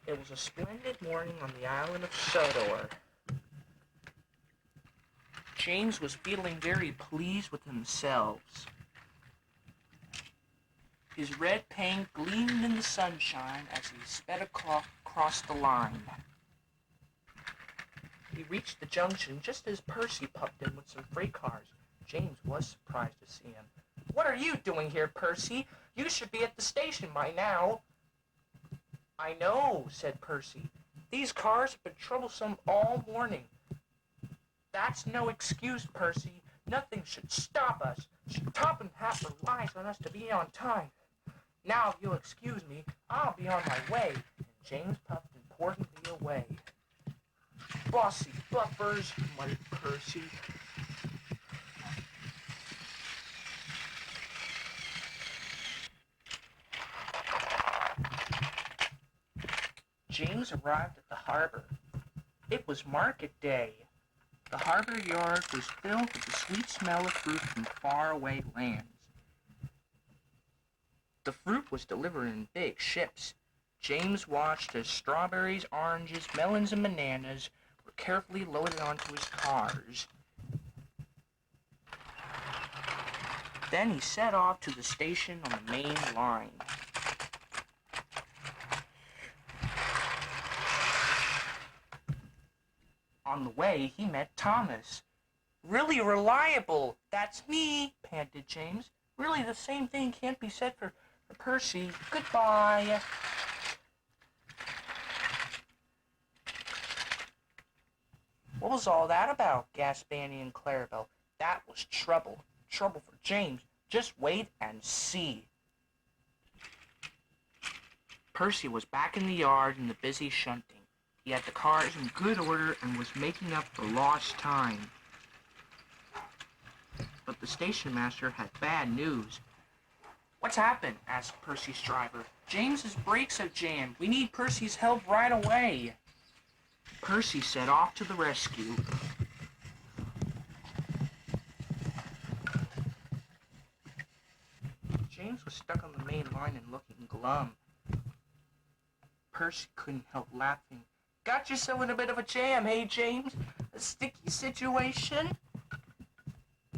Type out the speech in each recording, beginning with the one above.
It was a splendid morning on the island of Sodor. James was feeling very pleased with themselves. His red paint gleamed in the sunshine as he sped across the line. He reached the junction just as Percy puffed in with some freight cars. James was surprised to see him. "What are you doing here, Percy? You should be at the station by now." "I know," said Percy. "These cars have been troublesome all morning." "That's no excuse, Percy. Nothing should stop us. Top and Hat relies on us to be on time. Now, if you'll excuse me, I'll be on my way." And James puffed importantly away. "Bossy buffers," muttered Percy. James arrived at the harbor. It was market day. The harbor yard was filled with the sweet smell of fruit from faraway lands. The fruit was delivered in big ships. James watched as strawberries, oranges, melons, and bananas were carefully loaded onto his cars. Then he set off to the station on the main line. On the way, he met Thomas. "Really reliable. That's me," panted James. "Really, the same thing can't be said for Percy. Goodbye." "What was all that about?" gasped Annie and Clarabelle. "That was trouble. Trouble for James. Just wait and see." Percy was back in the yard in the busy shunting. He had the cars in good order and was making up for lost time. But the station master had bad news. "What's happened?" asked Percy's driver. "James's brakes have jammed. We need Percy's help right away." Percy set off to the rescue. James was stuck on the main line and looking glum. Percy couldn't help laughing. "Got yourself in a bit of a jam, hey, James? A sticky situation?"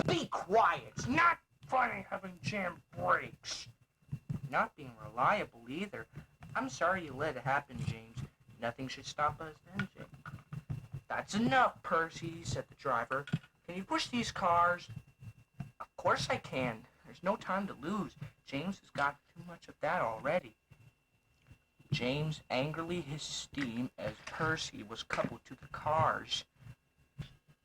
"Be quiet! It's not funny having jammed brakes." "Not being reliable either. I'm sorry you let it happen, James. Nothing should stop us then, James." "That's enough, Percy," said the driver. "Can you push these cars?" "Of course I can. There's no time to lose. James has got too much of that already." James angrily hissed steam as Percy was coupled to the cars.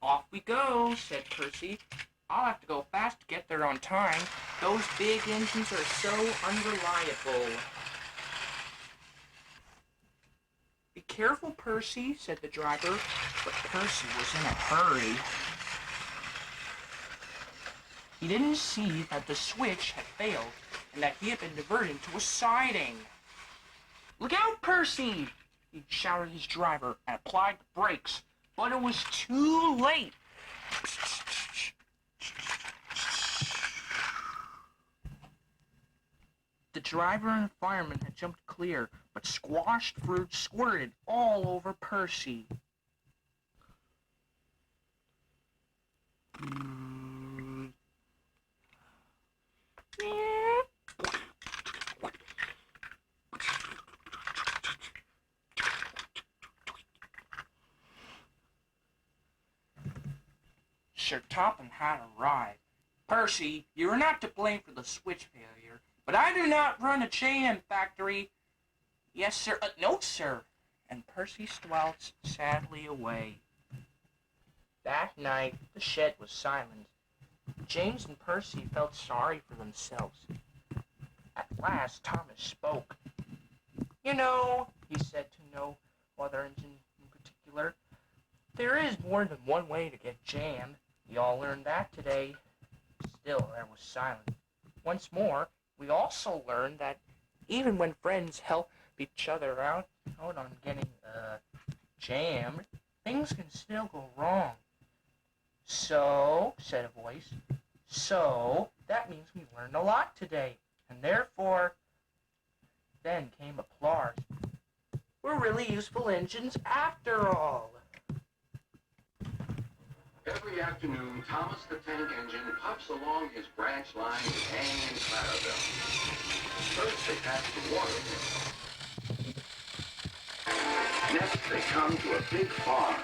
"Off we go," said Percy. "I'll have to go fast to get there on time. Those big engines are so unreliable." "Be careful, Percy," said the driver, but Percy was in a hurry. He didn't see that the switch had failed and that he had been diverted to a siding. "Look out, Percy!" he shouted at his driver and applied the brakes, but it was too late. The driver and fireman had jumped clear, but squashed fruit squirted all over Percy. Sir Topham had arrived. "Percy, you are not to blame for the switch failure, but I do not run a jam factory." "Yes, sir. No, sir." And Percy slouched sadly away. That night, the shed was silent. James and Percy felt sorry for themselves. At last, Thomas spoke. "You know," he said to no other engine in particular, "there is more than one way to get jammed. We all learned that today." Still, there was silence. Once more, we also learned that even when friends help each other out on getting jammed, things can still go wrong. "So," said a voice, "so that means we learned a lot today, and therefore..." Then came applause. were really useful engines after all. Every afternoon, Thomas the Tank Engine puffs along his branch line to Hang and Clarabelle. First, they pass the water wheel. Next, they come to a big farm.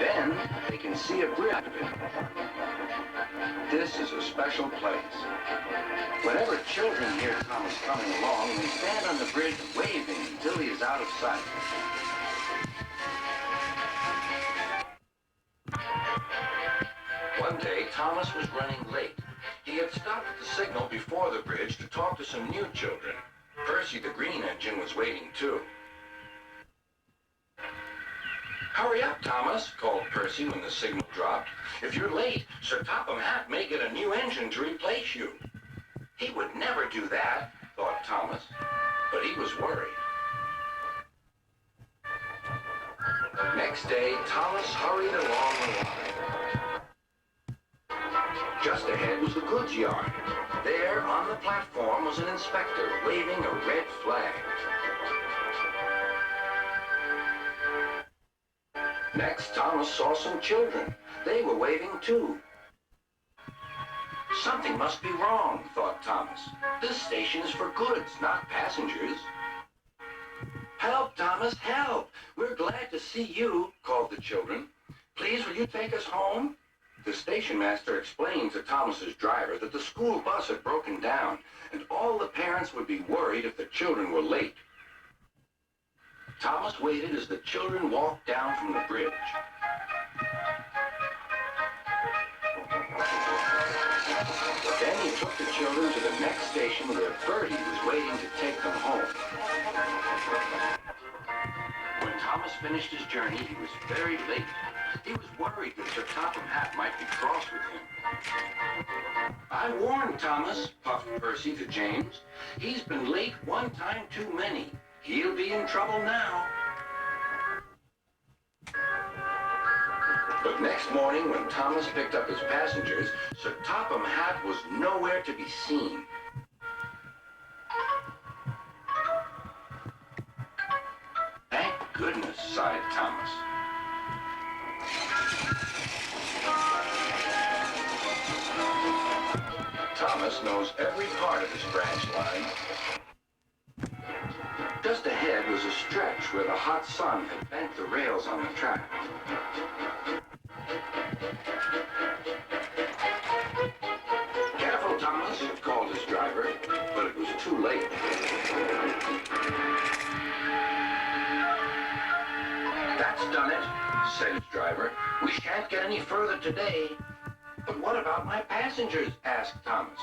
Then, they can see a bridge. This is a special place. Whenever children hear Thomas coming along, they stand on the bridge waving until he is out of sight. One day, Thomas was running late. He had stopped at the signal before the bridge to talk to some new children. Percy the green engine was waiting too. "Hurry up, Thomas," called Percy when the signal dropped. "If you're late, Sir Topham Hatt may get a new engine to replace you." He would never do that, thought Thomas, but he was worried. Next day, Thomas hurried along the line. Just ahead was the goods yard. There, on the platform, was an inspector waving a red flag. Next, Thomas saw some children. They were waving too. Something must be wrong, thought Thomas. This station is for goods, not passengers. "Help, Thomas, help! We're glad to see you," called the children. "Please, will you take us home?" The station master explained to Thomas's driver that the school bus had broken down, and all the parents would be worried if the children were late. Thomas waited as the children walked down from the bridge. Then he took the children to the next station where Bertie was waiting to take them home. When Thomas finished his journey, he was very late. He was worried that Sir Topham Hatt might be cross with him. "I warned Thomas," puffed Percy to James. "He's been late one time too many. He'll be in trouble now." But next morning, when Thomas picked up his passengers, Sir Topham Hatt was nowhere to be seen. "Thank goodness," sighed Thomas. Thomas knows every part of his branch line. Just ahead was a stretch where the hot sun had bent the rails on the track. "Careful, Thomas," called his driver, but it was too late. "That's done it," said his driver. "We shan't get any further today." "But what about my passengers?" asked Thomas.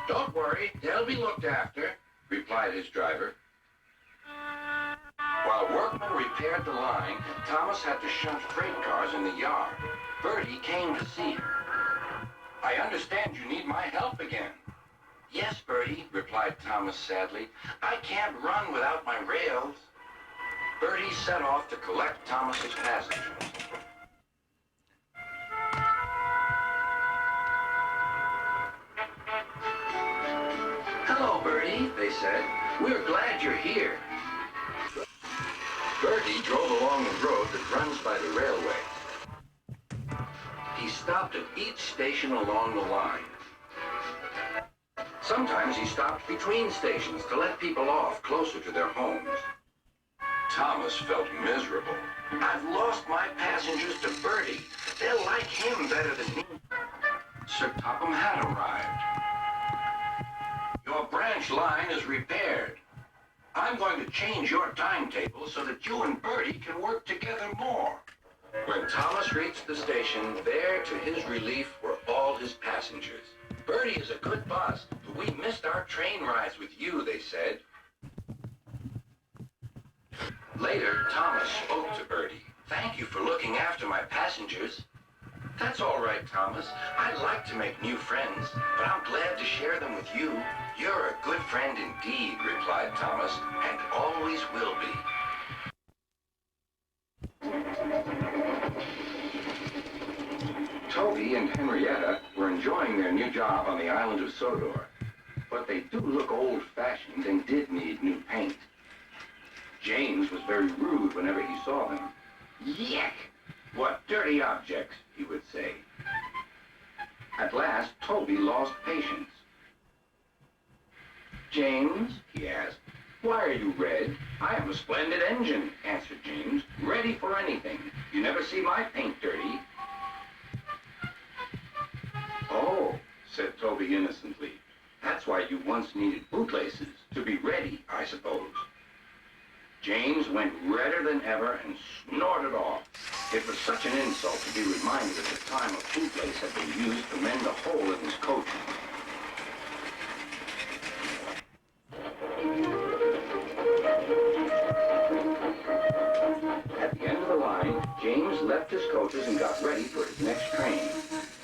"Don't worry, they'll be looked after," replied his driver. While workmen repaired the line, Thomas had to shunt freight cars in the yard. Bertie came to see him. "I understand you need my help again." "Yes, Bertie," replied Thomas sadly. "I can't run without my rails." Bertie set off to collect Thomas's passengers. "Hello, Bertie," they said. "We're glad you're here." Bertie drove along the road that runs by the railway. He stopped at each station along the line. Sometimes he stopped between stations to let people off closer to their homes. Thomas felt miserable. "I've lost my passengers to Bertie. They'll like him better than me." Sir Topham Hatt arrived. "Your branch line is repaired. I'm going to change your timetable so that you and Bertie can work together more." When Thomas reached the station, there, to his relief, were all his passengers. "Bertie is a good bus, but we missed our train rides with you," they said. Later, Thomas spoke to Bertie. "Thank you for looking after my passengers." "That's all right, Thomas. I'd like to make new friends, but I'm glad to share them with you. You're a good friend indeed," replied Thomas, "and always will be." Toby and Henrietta were enjoying their new job on the island of Sodor, but they do look old-fashioned and did need new paint. James was very rude whenever he saw them. Yuck! What dirty objects, he would say. At last, Toby lost patience. James, he asked, why are you red? I am a splendid engine, answered James, ready for anything. You never see my paint dirty. Oh, said Toby innocently. That's why you once needed bootlaces, to be ready, I suppose. James went redder than ever and snorted off. It was such an insult to be reminded at the time a bootlace had been used to mend a hole in his coat. At the end of the line, James left his coaches and got ready for his next train.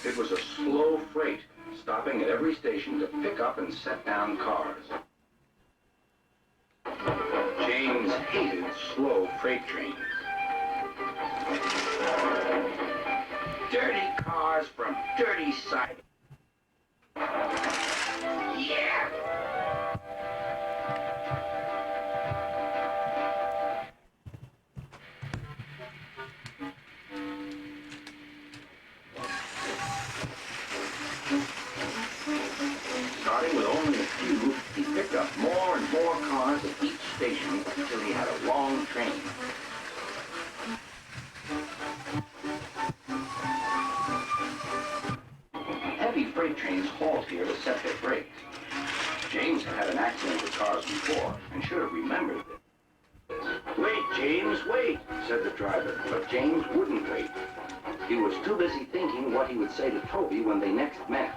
It was a slow freight, stopping at every station to pick up and set down cars. James hated slow freight trains. Dirty cars from dirty siding. Yeah! Starting with only a few, he picked up more and more cars at each station until he had a long train. Heavy freight trains halt here to set their brakes. James had had an accident with cars before and should have remembered this. Wait, James, wait, said the driver, but James wouldn't wait. He was too busy thinking what he would say to Toby when they next met.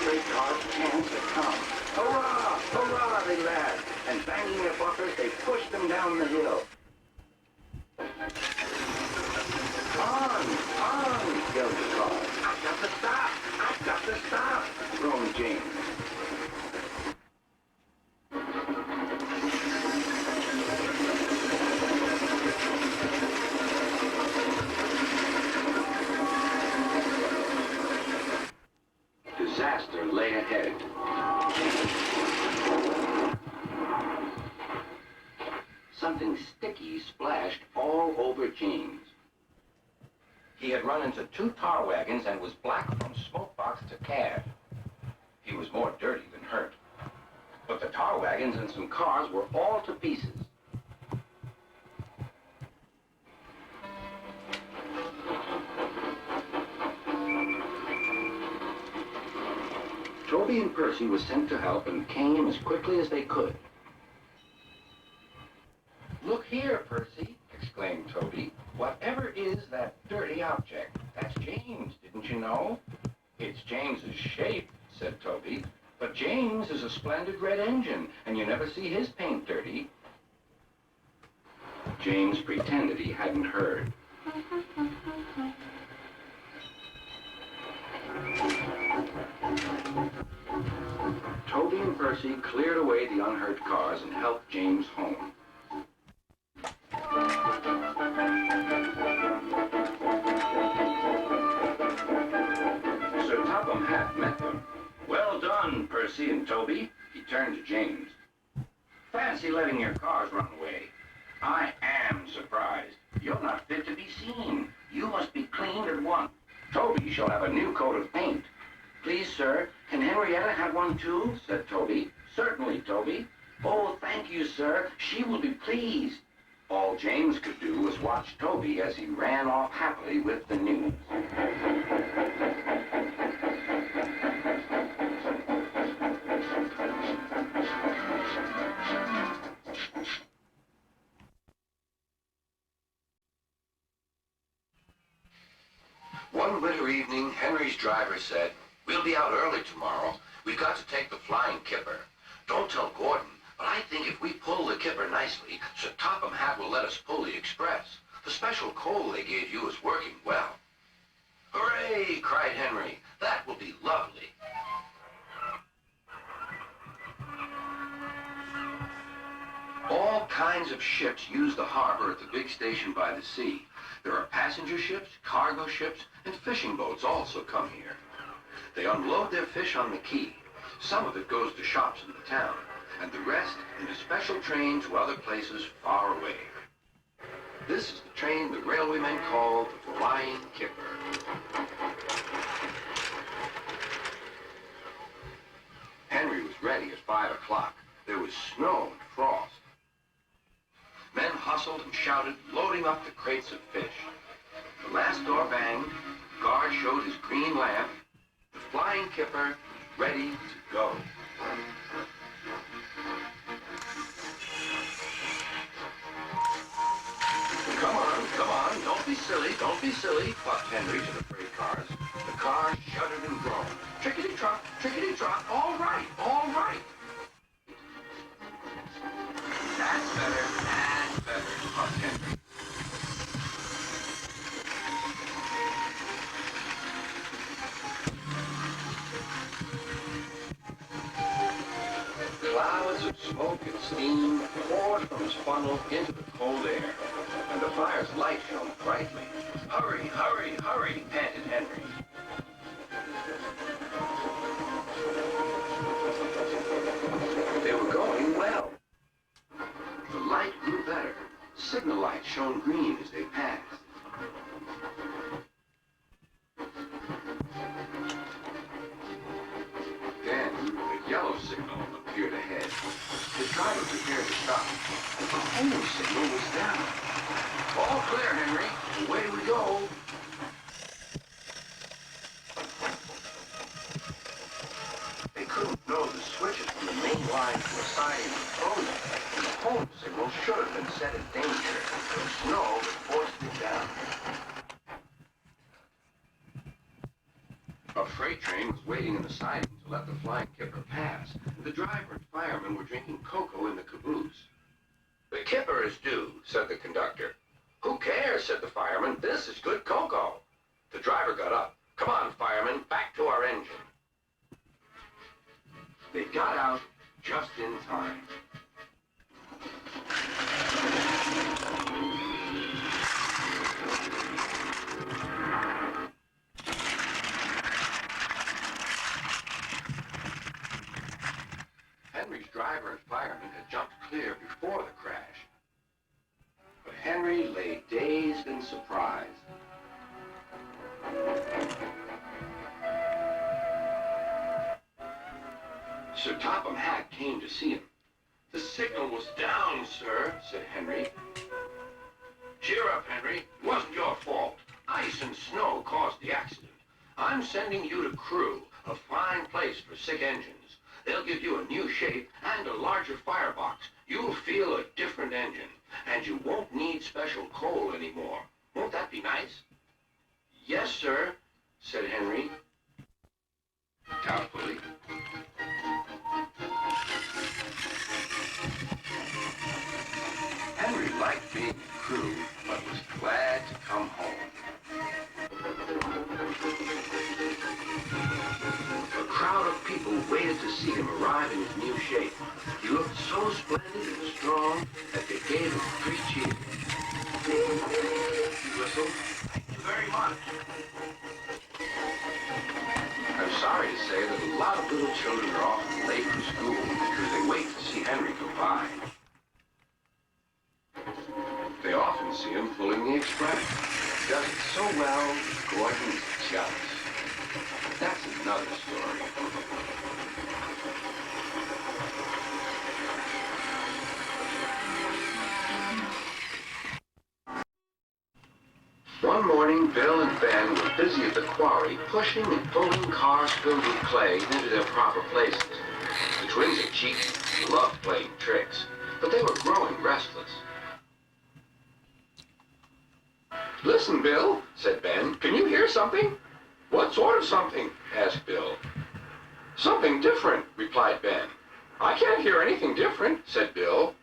Freight car's chance had come. Hurrah! Hurrah, they laughed, and banging their bumpers, they pushed them down the hill. On! Yelled the car. I've got to stop! I've got to stop! Groaned James. Disaster lay ahead. Something sticky splashed all over James. He had run into 2 tar wagons and was black from smokebox to cab. He was more dirty than hurt. But the tar wagons and some cars were all to pieces. Toby and Percy were sent to help and came as quickly as they could. Look here, Percy, exclaimed Toby. Whatever is that dirty object? That's James, didn't you know? It's James's shape, said Toby. But James is a splendid red engine, and you never see his paint dirty. James pretended he hadn't heard. Toby and Percy cleared away the unhurt cars and helped James home. Sir Topham Hatt met them. Well done, Percy and Toby. He turned to James. Fancy letting your cars run away. I am surprised. You're not fit to be seen. You must be cleaned at once. Toby shall have a new coat of paint. Please, sir, can Henrietta have one too? Said Toby. Certainly, Toby. Oh, thank you, sir. She will be pleased. All James could do was watch Toby as he ran off happily with the news. One winter evening, Henry's driver said, "We'll be out early tomorrow. We've got to take the flying Kipper. Don't tell Gordon, but I think if we pull the Kipper nicely, Sir Topham Hatt will let us pull the Express. The special coal they gave you is working well." "Hooray!" cried Henry. "That will be lovely." All kinds of ships use the harbor at the big station by the sea. There are passenger ships, cargo ships, and fishing boats also come here. They unload their fish on the quay. Some of it goes to shops in the town, and the rest in a special train to other places far away. This is the train the railwaymen call the Flying Kipper. Henry was ready at 5 o'clock. There was snow and frost. Men hustled and shouted, loading up the crates of fish. The last door banged. The guard showed his green lamp. The Flying Kipper was ready to go. Come on, don't be silly, puffed Henry to the freight cars. The cars shuddered and groaned. Trickety-trot, all right. That's better, puffed Henry. Clouds of smoke and steam poured from his funnel into the cold air, and the fire's light shone brightly. Hurry, panted Henry. They were going well. The light grew better. Signal lights shone green as they passed. Then the yellow signal appeared ahead. The driver prepared to stop, but the home signal was down. All clear, Henry. Away we go. They couldn't know the switches from the main line to a siding were frozen. The home signal should have been set in danger. The snow had forced it down. A freight train was waiting in the siding to let the Flying Kipper pass. The driver and firemen were drinking cocoa in the caboose. The Kipper is due, said the conductor. Who cares, said the fireman. This is good cocoa. The driver got up. Come on, firemen, back to our engine. They got out just in time. Henry's driver and fireman had jumped clear before the crash. But Henry lay dazed and surprised. Sir Topham Hatt came to see him. The signal was down, sir, said Henry. Cheer up, Henry. It wasn't your fault. Ice and snow caused the accident. I'm sending you to Crewe, a fine place for sick engines. They'll give you a new shape and a larger firebox. You'll feel a different engine, and you won't need special coal anymore. Won't that be nice? Yes, sir, said Henry, doubtfully. Henry liked being in Crewe, but was glad to come home. A crowd of people waited to see him arrive in his new shape. He looked so splendid and strong that they gave him 3 cheers. He whistled, "Thank you very much." I'm sorry to say that a lot of little children are often late for school because they wait to see Henry go by. They often see him pulling the express. He does it so well that Gordon is jealous. That's another story. One morning, Bill and Ben were busy at the quarry, pushing and pulling cars filled with clay into their proper places. The twins are cheeky and loved playing tricks, but they were growing restless. "Listen, Bill," said Ben. "Can you hear something?" "What sort of something?" asked Bill. "Something different," replied Ben. "I can't hear anything different," said Bill.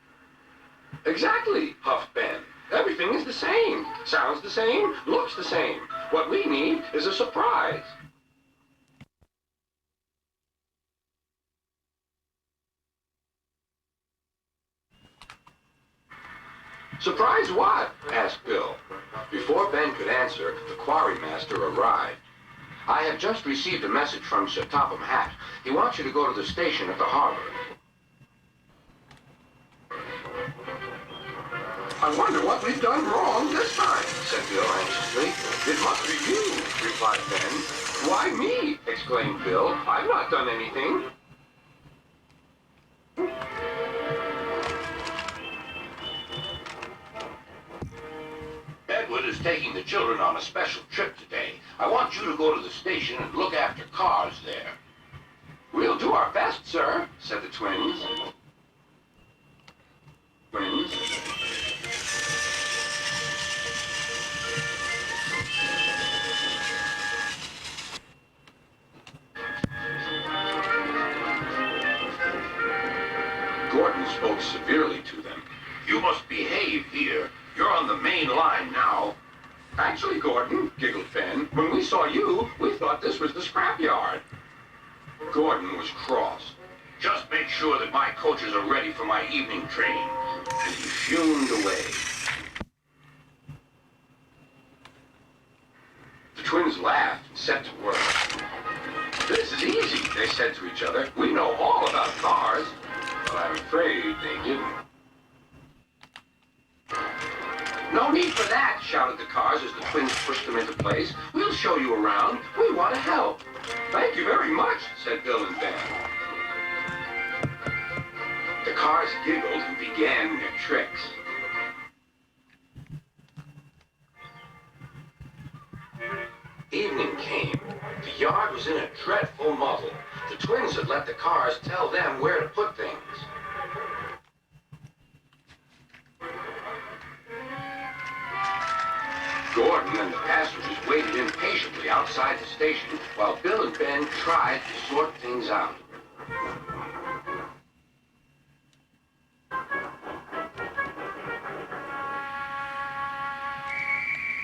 "Exactly," huffed Ben. "Everything is the same. Sounds the same, looks the same. What we need is a surprise." "Surprise what?" asked Bill. Before Ben could answer, the quarry master arrived. I have just received a message from Sir Topham Hatt. He wants you to go to the station at the harbor. I wonder what we've done wrong this time, said Bill anxiously. It must be you, replied Ben. Why me? Exclaimed Bill. I've not done anything. Edward is taking the children on a special trip today. I want you to go to the station and look after cars there. We'll do our best, sir, said the twins. Gordon spoke severely to them. You must behave here. You're on the main line now. Actually, Gordon, giggled Ben, when we saw you, we thought this was the scrapyard. Gordon was cross. Just make sure that my coaches are ready for my evening train. And he fumed away. The twins laughed and set to work. This is easy, they said to each other. We know all about cars. But I'm afraid they didn't. No need for that, shouted the cars as the twins pushed them into place. We'll show you around. We want to help. Thank you very much, said Bill and Ben. The cars giggled and began their tricks. Evening came. The yard was in a dreadful muddle. The twins had let the cars tell them where to put things. Gordon and the passengers waited impatiently outside the station while Bill and Ben tried to sort things out.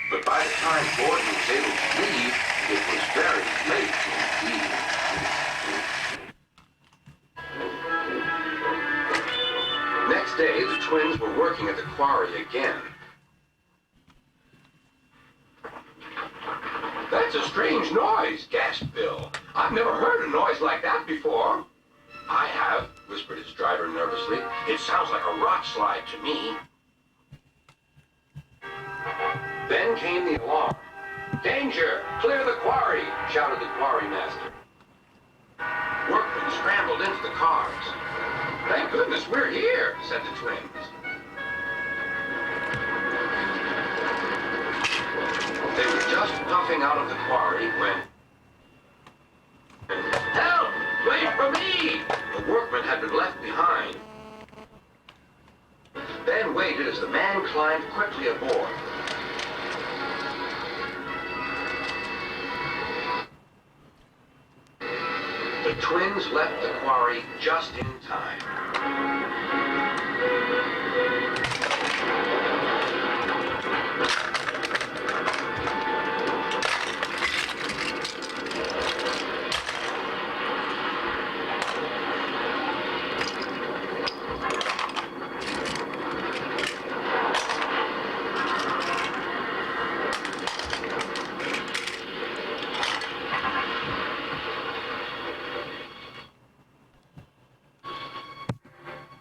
But by the time Gordon was able to leave, it was very late indeed. Next day, the twins were working at the quarry again. That's a strange noise, gasped Bill. I've never heard a noise like that before. I have, whispered his driver nervously. It sounds like a rock slide to me. Then came the alarm. Danger! Clear the quarry! Shouted the quarry master. Workmen scrambled into the cars. Thank goodness we're here, said the twins. They were just puffing out of the quarry when... Help! Wait for me! The workmen had been left behind. Ben waited as the man climbed quickly aboard. The twins left the quarry just in time.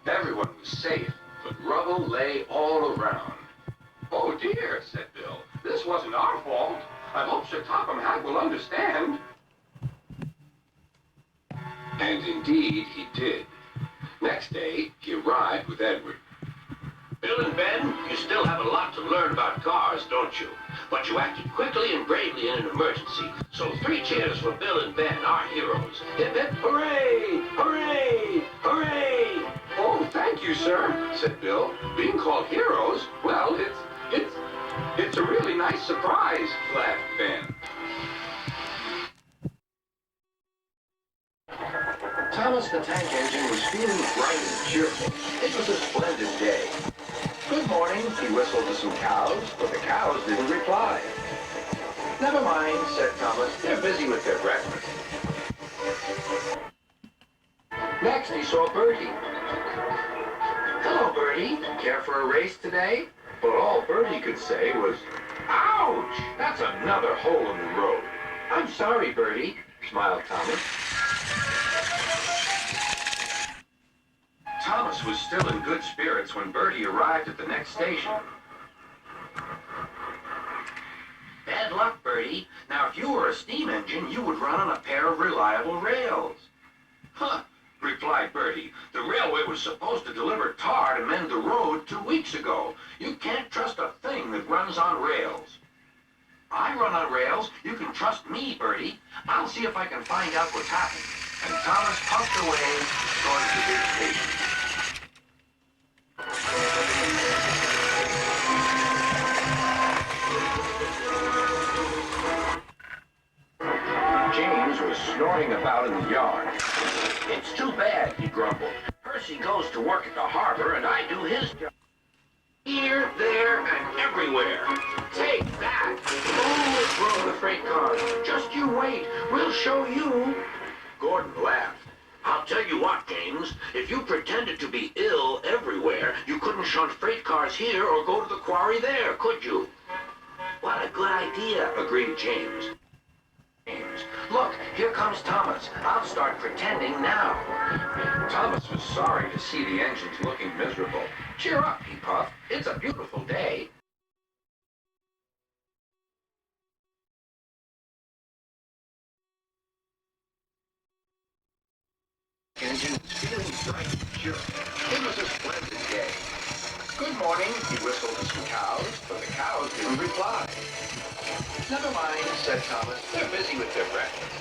Everyone was safe, but rubble lay all around. Oh dear, said Bill. This wasn't our fault. I hope Sir Topham Hatt will understand. And indeed he did. Next day, he arrived with Edward. Bill and Ben, you still have a lot to learn about cars, don't you? But you acted quickly and bravely in an emergency. So 3 cheers for Bill and Ben, our heroes. Hip hip hooray! Hooray! Hooray! Oh, thank you, sir, said Bill. Being called heroes, well, it's a really nice surprise, laughed Ben. Thomas the Tank Engine was feeling bright and cheerful. It was a splendid day. Good morning, he whistled to some cows, but the cows didn't reply. Never mind, said Thomas. They're busy with their breakfast. Next, he saw Bertie. Hello, Bertie. Care for a race today? But all Bertie could say was, ouch! That's another hole in the road. I'm sorry, Bertie, smiled Thomas. Thomas was still in good spirits when Bertie arrived at the next station. Bad luck, Bertie. Now, if you were a steam engine, you would run on a pair of reliable rails. Huh, replied Bertie. The railway was supposed to deliver tar to mend the road 2 weeks ago. You can't trust a thing that runs on rails. I run on rails. You can trust me, Bertie. I'll see if I can find out what's happened. And Thomas puffed away, going to the big station. James was snoring about in the yard. It's too bad, he grumbled. Percy goes to work at the harbor, and I do his job. Here, there, and everywhere. Take that! Oh, drove the freight car. Just you wait. We'll show you. Gordon laughed. I'll tell you what, James. If you pretended to be ill everywhere, you couldn't shunt freight cars here or go to the quarry there, could you? What a good idea, agreed James. Look, here comes Thomas. I'll start pretending now. Thomas was sorry to see the engines looking miserable. Cheer up, he puffed. It's a beautiful day. Engine was feeling bright and cheerful. It was a splendid day. Good morning, he whistled to some cows, but the cows didn't reply. Never mind, said Thomas. They're busy with their breakfast.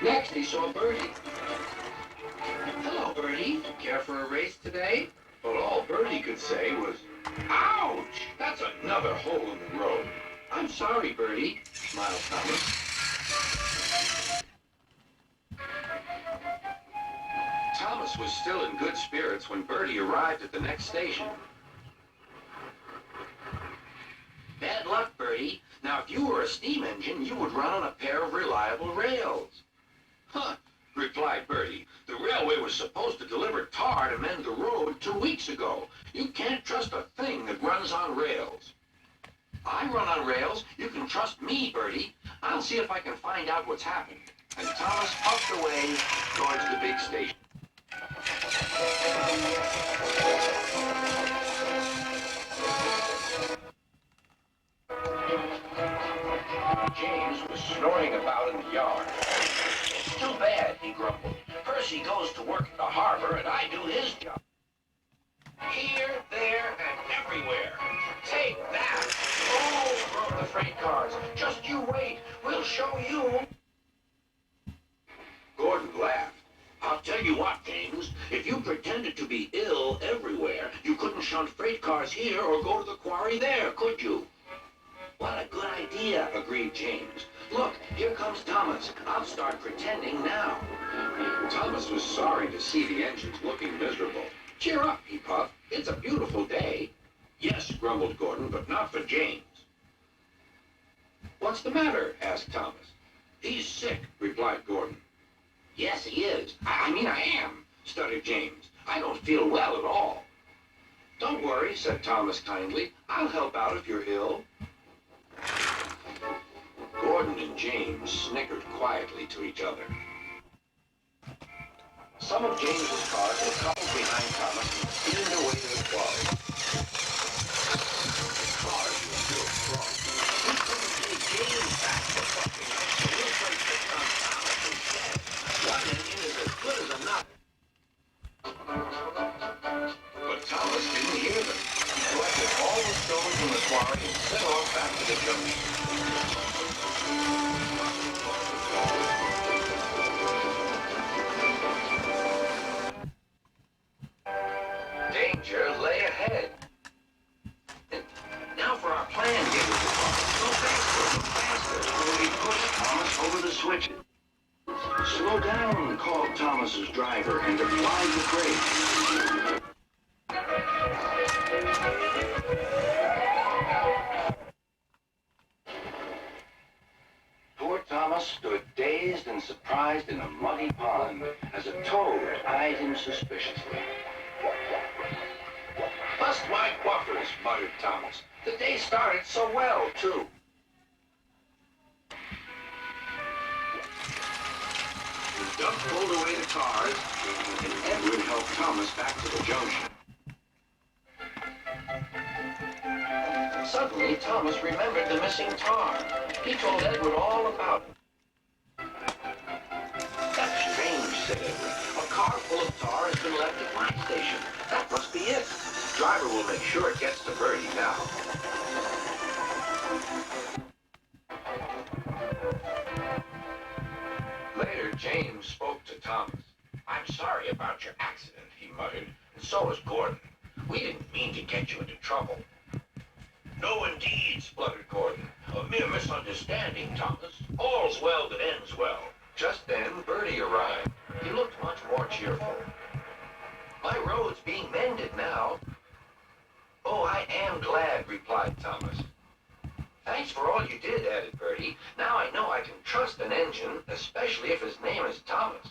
Next, he saw Bertie. Hello, Bertie. Care for a race today? But all Bertie could say was, ouch! That's another hole in the road. I'm sorry, Bertie, smiled Thomas. Thomas was still in good spirits when Bertie arrived at the next station. Bad luck, Bertie. Now, if you were a steam engine, you would run on a pair of reliable rails. Huh, replied Bertie. The railway was supposed to deliver tar to mend the road 2 weeks ago. You can't trust a thing that runs on rails. I run on rails. You can trust me, Bertie. I'll see if I can find out what's happened. And Thomas puffed away, going to the big station. James was snoring about in the yard. It's too bad, he grumbled. Percy goes to work at the harbor, and I do his job. Here, there, and everywhere. Take that! Oh, drove the freight cars. Just you wait. We'll show you. Gordon laughed. I'll tell you what, James. If you pretended to be ill everywhere, you couldn't shunt freight cars here or go to the quarry there, could you? What a good idea, agreed James. Look, here comes Thomas. I'll start pretending now. Thomas was sorry to see the engines looking miserable. Cheer up, he puffed. It's a beautiful day. Yes, grumbled Gordon, but not for James. What's the matter? Asked Thomas. He's sick, replied Gordon. Yes, he is. I mean, I am, stuttered James. I don't feel well at all. Don't worry, said Thomas kindly. I'll help out if you're ill. Gordon and James snickered quietly to each other. Some of James's cars were coupled behind Thomas and speeding their way to the quarry. The cars were still strong. We couldn't take James back for fucking up, so we'll play tricks on Thomas instead. One engine is as good as another. But Thomas didn't hear them. He collected all the stones from the quarry and set off back to the junction. Danger lay ahead. And now for our plan, giggled the car. Go faster, go faster. He pushed Thomas over the switches. Slow down, called Thomas's driver, and applied the brake. Poor Thomas stood dazed and surprised in a muddy pond as a toad eyed him suspiciously. Bust my buffers, muttered Thomas. The day started so well, too. Doug pulled away the cars, and Edward helped Thomas back to the junction. Suddenly, Thomas remembered the missing tar. He told Edward all about it. That's strange, said Edward. A car full of tar has been left at my station. That must be it. Driver will make sure it gets to Bertie now. Later, James spoke to Thomas. I'm sorry about your accident, he muttered, and so is Gordon. We didn't mean to get you into trouble. No, indeed, spluttered Gordon. A mere misunderstanding, Thomas. All's well that ends well. Just then, Bertie arrived. He looked much more cheerful. My road's being mended now. Oh, I am glad, replied Thomas. Thanks for all you did, added Bertie. Now I know I can trust an engine, especially if his name is Thomas.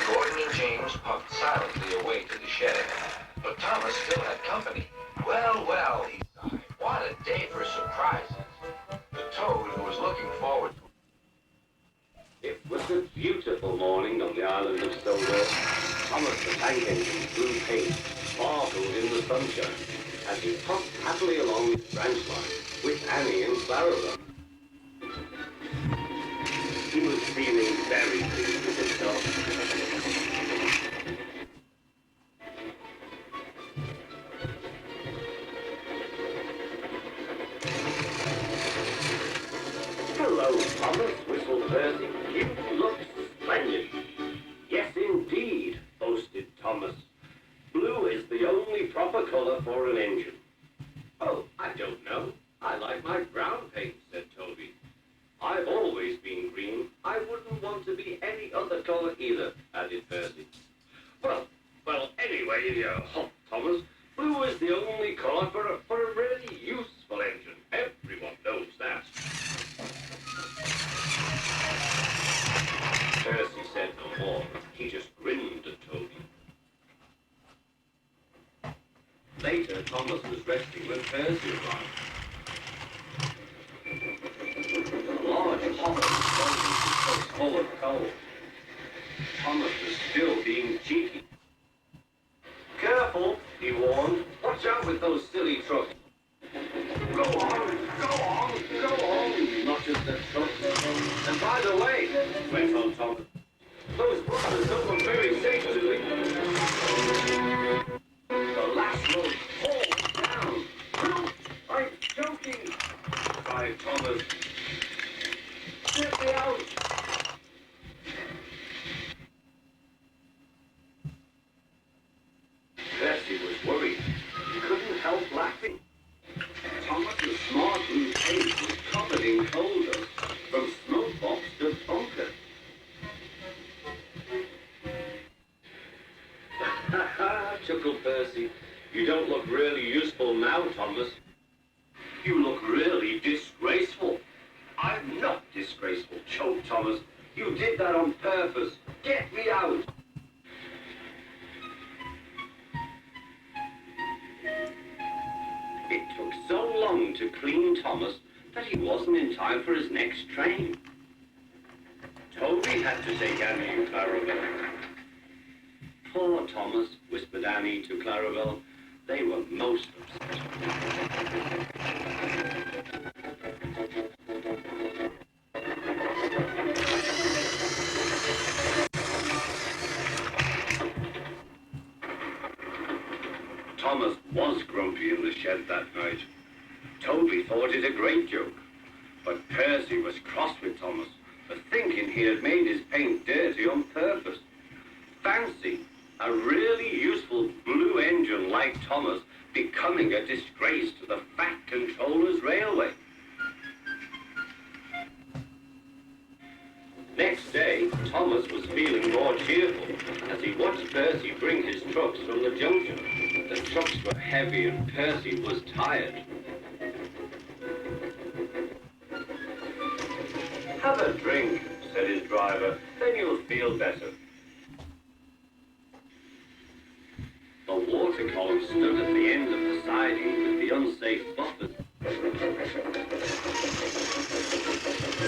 Gordon and James puffed silently away to the shed, but Thomas still had company. Well, well, he sighed. What a day for surprises. The Toad, who was looking forward to It was a beautiful morning on the island of Boulder. Thomas the tank engine blue paint sparkled in the sunshine as he puffed happily along his branch line with Annie and Clarabelle. He was feeling very pleased with himself. Hello, Thomas, whistled Percy. You look splendid. Yes, indeed, boasted Thomas. Blue is the only proper color for an engine. Oh, I don't know. I like my brown paint, said Toby. I've always been green. I wouldn't want to be any other color either, added Percy. Well, anyway, Thomas, blue is the only color for a really useful engine. Everyone knows that. Percy said no more. He just grinned at Toby. Later, Thomas was resting when Percy arrived. A large hopper was full of coal. Thomas was still being cheeky. Careful, he warned. Watch out with those silly trucks. Go on, not just the trucks. And by the way, went on Thomas, those brothers don't look very safe to me. The last road falls down. No, I'm joking, cried Thomas. Get me out. Percy was worried. He couldn't help laughing. Thomas's smart blue paint was covered in coal dust from smoke box to bunker. Ha ha, chuckled Percy. You don't look really useful now, Thomas. You look really disgraceful. I'm not disgraceful, choked Thomas. You did that on purpose. Get me out. It took so long to clean Thomas that he wasn't in time for his next train. Toby had to take Annie and Clarabelle. Poor Thomas, whispered Annie to Clarabelle. They were most upset. Thomas was grumpy in the shed that night. Toby thought it a great joke, but Percy was cross with Thomas for thinking he had made his paint dirty on purpose. Fancy a really useful blue engine like Thomas becoming a disgrace to the Fat Controller's Railway. Next day, Thomas was feeling more cheerful as he watched Percy bring his trucks from the junction. The trucks were heavy and Percy was tired. Have a drink, said his driver, then you'll feel better. The water column stood at the end of the siding with the unsafe buffers.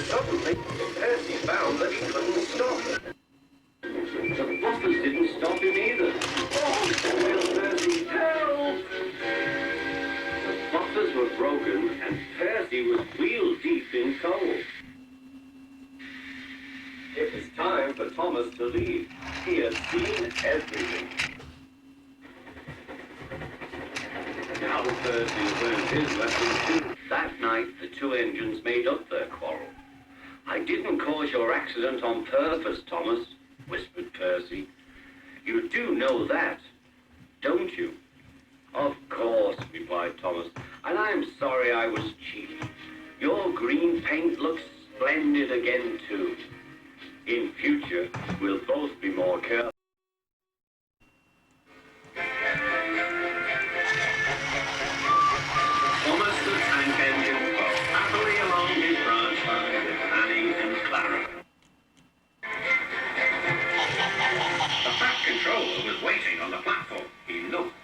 Suddenly, Percy found that he couldn't stop. bumpers were broken and Percy was wheel deep in coal. It was time for Thomas to leave. He had seen everything. Now Percy had learned his lesson too. That night, the two engines made up their quarrel. "I didn't cause your accident on purpose, Thomas," whispered Percy. "You do know that, don't you?" "Of course," replied Thomas, "and I'm sorry I was cheap. Your green paint looks splendid again, too. In future, we'll both be more careful." Thomas the Tank Engine puffed happily along his branch line with Annie and Clara. The Fat Controller was waiting on the platform. He looked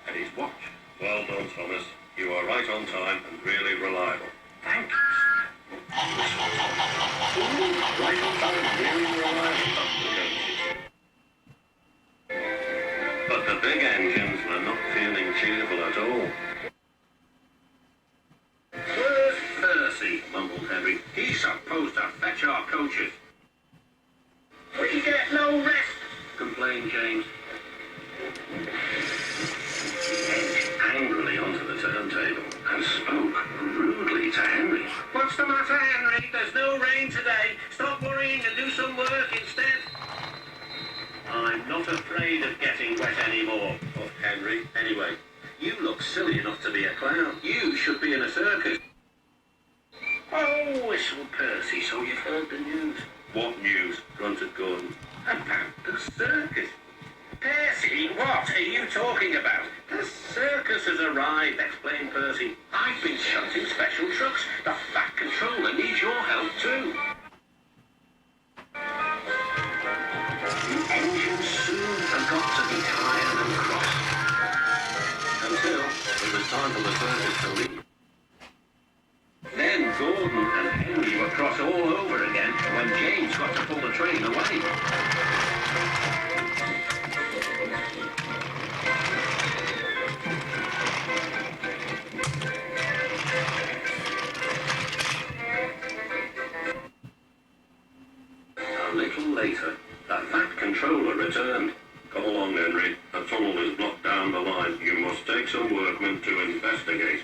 at his watch. Well done, Thomas. You are right on time and really reliable. Thank you. Right on time, really reliable. But the big engines were not feeling cheerful at all. "Where's Percy?" mumbled Henry. "He's supposed to fetch our coaches." "We get no rest," complained James. He edged angrily onto the turntable and spoke rudely to Henry. "What's the matter, Henry? There's no rain today. Stop worrying and do some work instead." "I'm not afraid of getting wet anymore," puffed Henry. "Anyway, you look silly enough to be a clown. You should be in a circus." "Oh," whistled Percy, "so you've heard the news." What news? Grunted Gordon. "About the circus." "Percy, what are you talking about?" "The circus has arrived," explained Percy. "I've been shunting special trucks. The Fat Controller needs your help too." The engine soon forgot to be tired and cross, until it was time for the circus to leave. Then Gordon and Henry were cross all over again when James got to pull the train away. A little later, the Fat Controller returned. Come along, Henry. A tunnel is blocked down the line. You must take some workmen to investigate.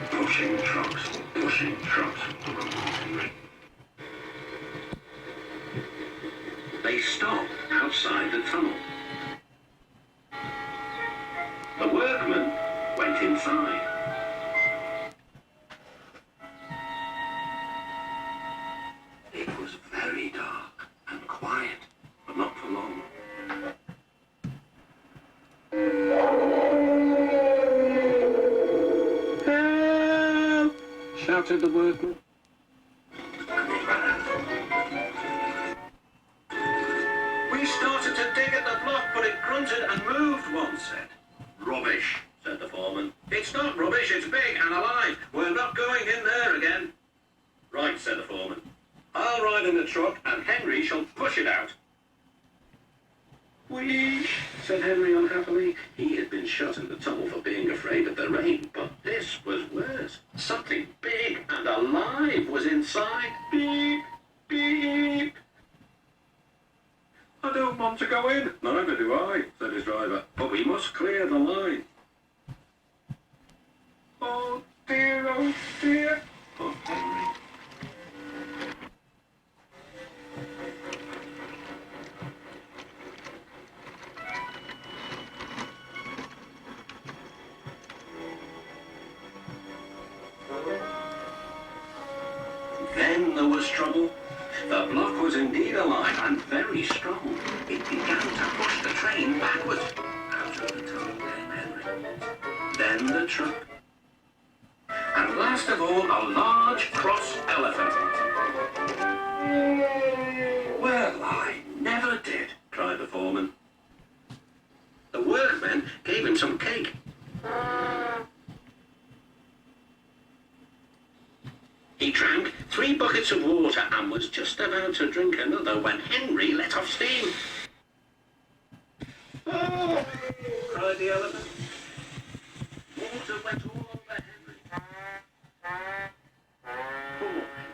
Pushing trucks, pushing trucks. They stopped outside the tunnel. The workmen went inside. It was very dark and quiet, but not for long. "Help!" shouted the workman. "We started to dig at the block, but it grunted and moved," one said. "Rubbish," said the foreman. "It's not rubbish, it's big and alive. We're not going in there again." "Right," said the foreman. "I'll ride in the truck and Henry shall push it out." "Whoosh," said Henry unhappily. He had been shut in the tunnel for being afraid of the rain, but this was worse. Something big and alive was inside. "Beep, beep." "I don't want to go in." Neither do I, said his driver. "But we must clear the line." Oh dear, puffed Henry. Then there was trouble. The block was indeed alive and very strong. It began to push the train backwards. Out of the tunnel came Henry. Then the truck. And last of all, a large cross elephant. "Well, I never did," cried the foreman. The workmen gave him some cake. He drank 3 buckets of water and was just about to drink another when Henry let off steam. Oh! Cried the elephant. Water went all over Henry. Poor Henry.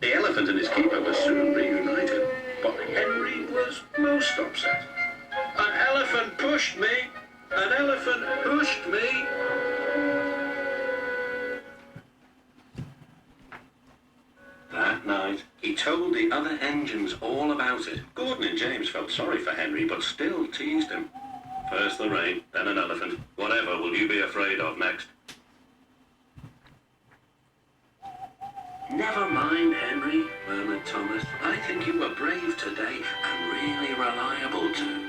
The elephant and his keeper were soon reunited, but Henry was most upset. An elephant pushed me! An elephant pushed me! That night, he told the other engines all about it. Gordon and James felt sorry for Henry, but still teased him. First the rain, then an elephant. Whatever will you be afraid of next? Never mind, Henry, murmured Thomas. I think you were brave today, and really reliable too.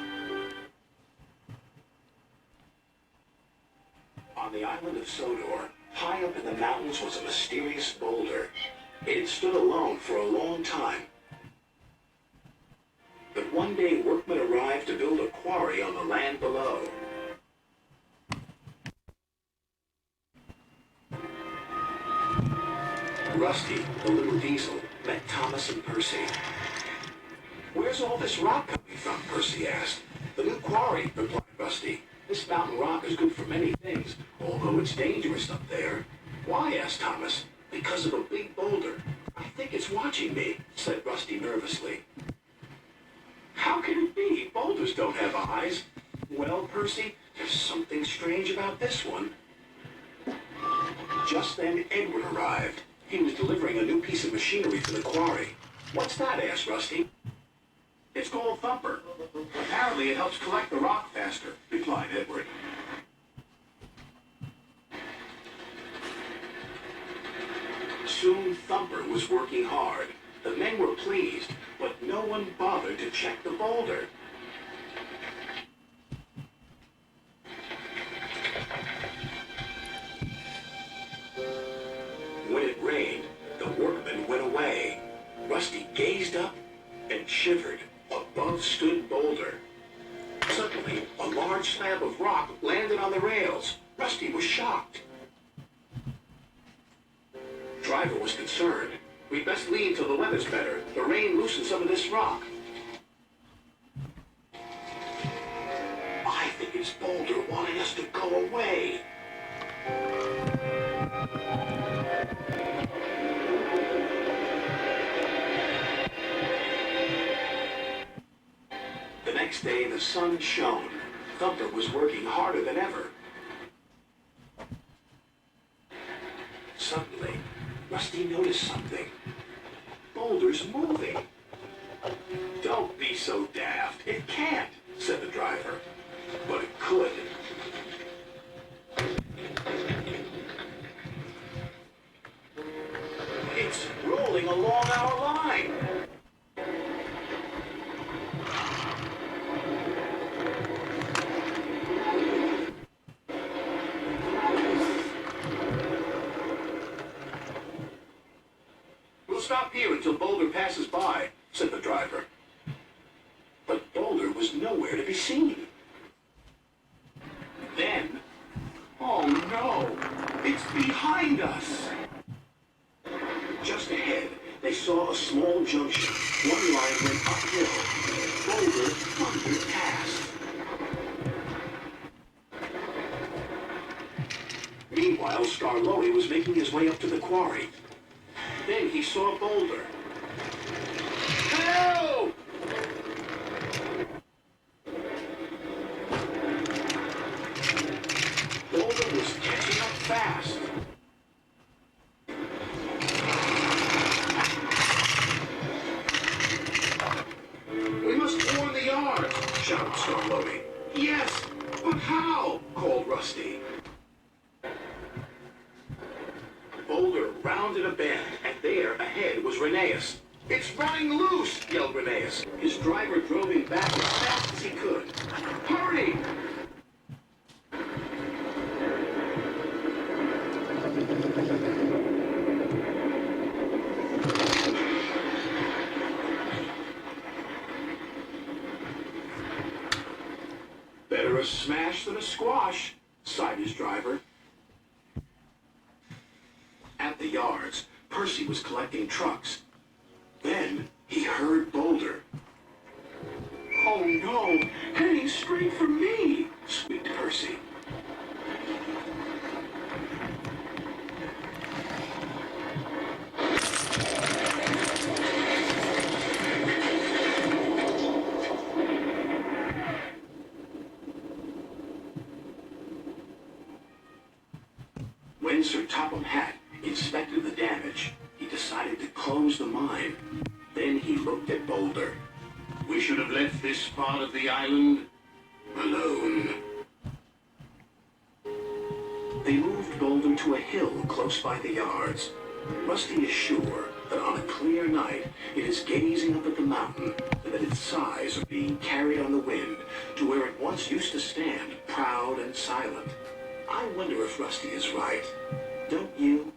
On the island of Sodor, high up in the mountains was a mysterious boulder. It had stood alone for a long time. But one day workmen arrived to build a quarry on the land below. Rusty, the little diesel, met Thomas and Percy. "Where's all this rock coming from?" Percy asked. "The new quarry," replied Rusty. "This mountain rock is good for many things, although it's dangerous up there." "Why?" asked Thomas. "Because of a big boulder. I think it's watching me," said Rusty nervously. "How can it be? Boulders don't have eyes." "Well, Percy, there's something strange about this one." Just then, Edward arrived. He was delivering a new piece of machinery for the quarry. "What's that?" asked Rusty. "It's called Thumper. Apparently it helps collect the rock faster," replied Edward. Soon Thumper was working hard. The men were pleased, but no one bothered to check the boulder. When it rained, the workmen went away. Rusty gazed up and shivered. Above stood Boulder. Suddenly, a large slab of rock landed on the rails. Rusty was shocked. Driver was concerned. "We'd best leave till the weather's better. The rain loosened some of this rock." "I think it's Boulder wanting us to go away." The next day, the sun shone. Thumper was working harder than ever. Suddenly, Rusty noticed something. Boulder's moving. "Don't be so daft. It can't," said the driver. "But it could." "It's rolling along our line." "We'll stop here until Boulder passes by," said the driver. But Boulder was nowhere to be seen. Then, "Oh no, it's behind us." Just ahead, they saw a small junction. One line went uphill. Boulder thundered past. Meanwhile, Scarlotti was making his way up to the quarry. Then he saw Boulder. "Help!" Boulder was catching up fast. "We must warn the yards," shouted Scarlotti. "Yes, but how?" called Rusty. Boulder rounded a bend, and there ahead was Rheneas. "It's running loose!" yelled Rheneas. His driver drove him back as fast as he could. "Hurry!" "Better a smash than a squash," sighed his driver. At the yards, Percy was collecting trucks. Then he heard heard Boulder. Oh no, heading straight for me, squeaked Percy. When Sir Topham Hatt inspected the damage, he decided to close the mine. Then he looked at Boulder. We should have left this part of the island alone. They moved Boulder to a hill close by the yards. Rusty is sure that on a clear night, it is gazing up at the mountain and that its sides are being carried on the wind to where it once used to stand, proud and silent. I wonder if Rusty is right. Don't you?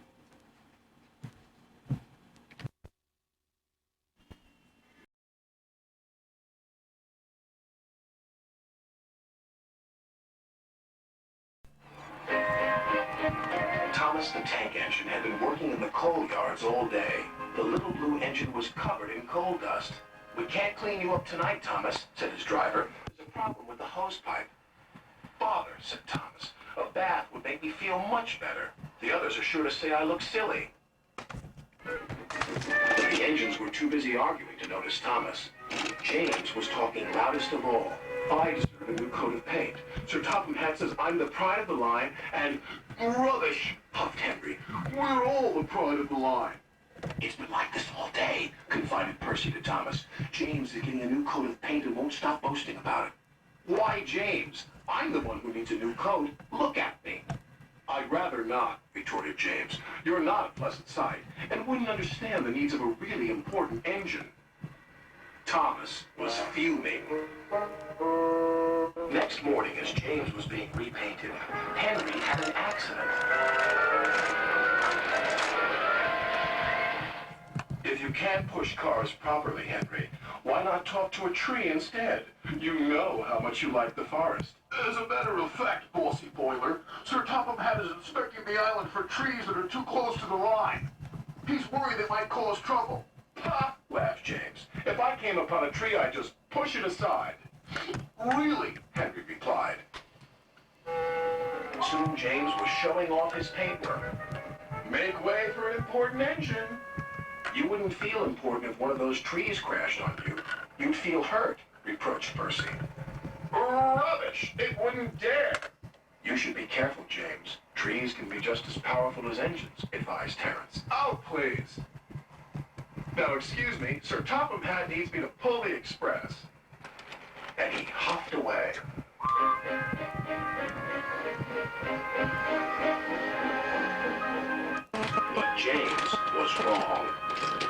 Thomas the tank engine had been working in the coal yards all day. The little blue engine was covered in coal dust. We can't clean you up tonight, Thomas, said his driver. There's a problem with the hose pipe. Bother, said Thomas. A bath would make me feel much better. The others are sure to say I look silly. But the engines were too busy arguing to notice Thomas. James was talking loudest of all. I deserve a new coat of paint. Sir Topham Hatt says I'm the pride of the line, and rubbish, puffed Henry. We're all the pride of the line. It's been like this all day, confided Percy to Thomas. James is getting a new coat of paint and won't stop boasting about it. Why, James? I'm the one who needs a new coat. Look at me. I'd rather not, retorted James. You're not a pleasant sight, and wouldn't understand the needs of a really important engine. Thomas was fuming. Next morning, as James was being repainted, Henry had an accident. If you can't push cars properly, Henry, why not talk to a tree instead? You know how much you like the forest. As a matter of fact, Bossy Boiler, Sir Topham Hatt is inspecting the island for trees that are too close to the line. He's worried they might cause trouble. Ha! Laughed James. If I came upon a tree, I'd just push it aside. Really? Henry replied. Soon James was showing off his paintwork. Make way for an important engine. You wouldn't feel important if one of those trees crashed on you. You'd feel hurt, reproached Percy. Rubbish! It wouldn't dare! You should be careful, James. Trees can be just as powerful as engines, advised Terence. Oh, please. Now, excuse me, Sir Topham Hatt needs me to pull the express. And he huffed away. But James was wrong.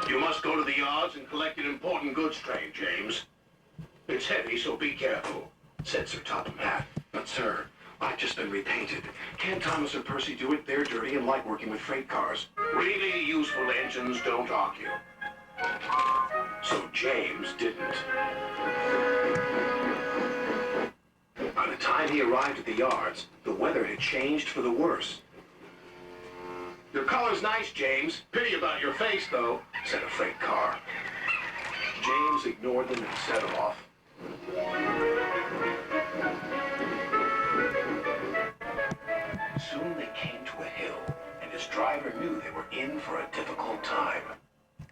You must go to the yards and collect an important goods train, James. It's heavy, so be careful, said Sir Topham Hatt. But, sir, I've just been repainted. Can't Thomas or Percy do it? They're dirty and like working with freight cars. Really useful engines don't argue. So James didn't. By the time he arrived at the yards, the weather had changed for the worse. Your color's nice, James. Pity about your face, though, said a freight car. James ignored them and set off. Soon they came to a hill, and his driver knew they were in for a difficult time.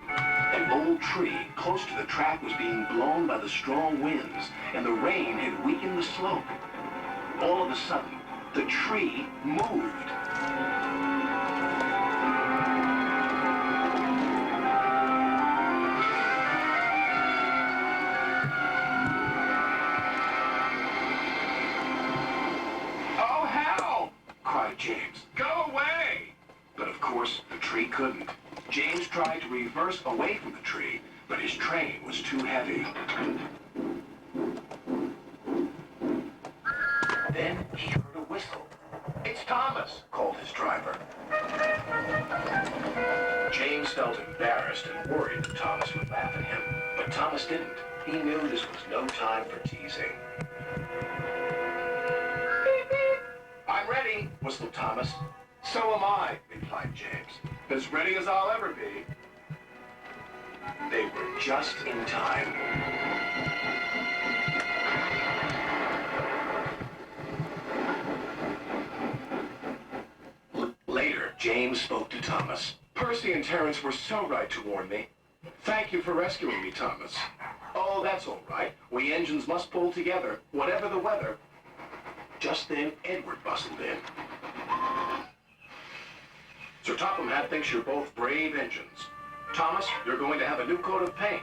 An old tree close to the track was being blown by the strong winds, and the rain had weakened the slope. All of a sudden, the tree moved. Oh, hell! Cried James. Go away! But of course, the tree couldn't. James tried to reverse away from the tree, but his train was too heavy. Then he heard a whistle. It's Thomas, called his driver. James felt embarrassed and worried that Thomas would laugh at him, but Thomas didn't. He knew this was no time for teasing. I'm ready, whistled Thomas. So am I, replied James. As ready as I'll ever be. They were just in time. Later, James spoke to Thomas. Percy and Terence were so right to warn me. Thank you for rescuing me, Thomas. Oh, that's all right. We engines must pull together, whatever the weather. Just then, Edward bustled in. Sir Topham Hatt thinks you're both brave engines. Thomas, you're going to have a new coat of paint.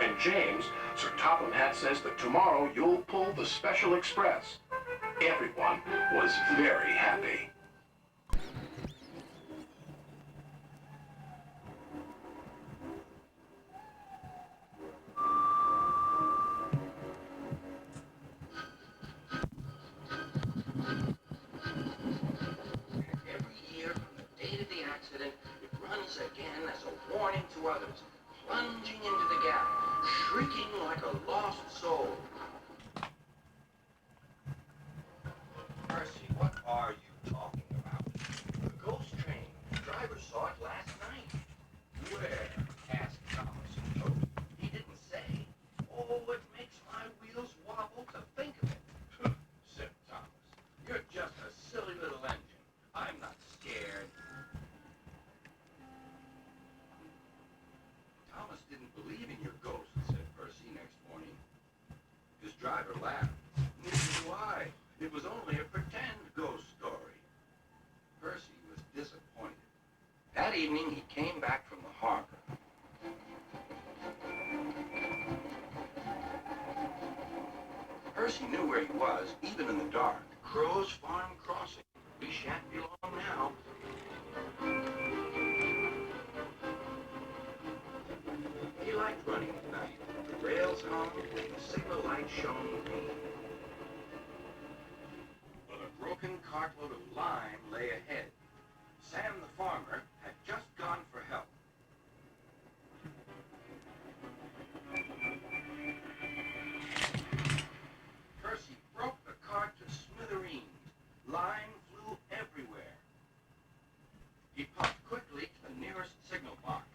And James, Sir Topham Hatt says that tomorrow you'll pull the Special Express. Everyone was very happy. Again as a warning to others, plunging into the gap, shrieking like a lost soul. Percy, what are you talking about? The ghost train. The driver saw it last night. Where? Asked Thomas and Toby. He didn't say. Oh, it makes my wheels wobble to think of it. Said Thomas. You're just a silly little engine. I'm not scared. Thomas didn't believe in your ghost, said Percy next morning. His driver laughed. Neither do I. It was only a pretend ghost story. Percy was disappointed. That evening, he came back from the harbor. Percy knew where he was, even in the dark. Crow's Farm Crossing. We shan't be long now. He liked running at night. The rails hung, the signal light shone green. But a broken cartload of lime lay ahead. Sam the farmer had just gone for help. Percy broke the cart to smithereens. Lime flew everywhere. He puffed quickly to the nearest signal box.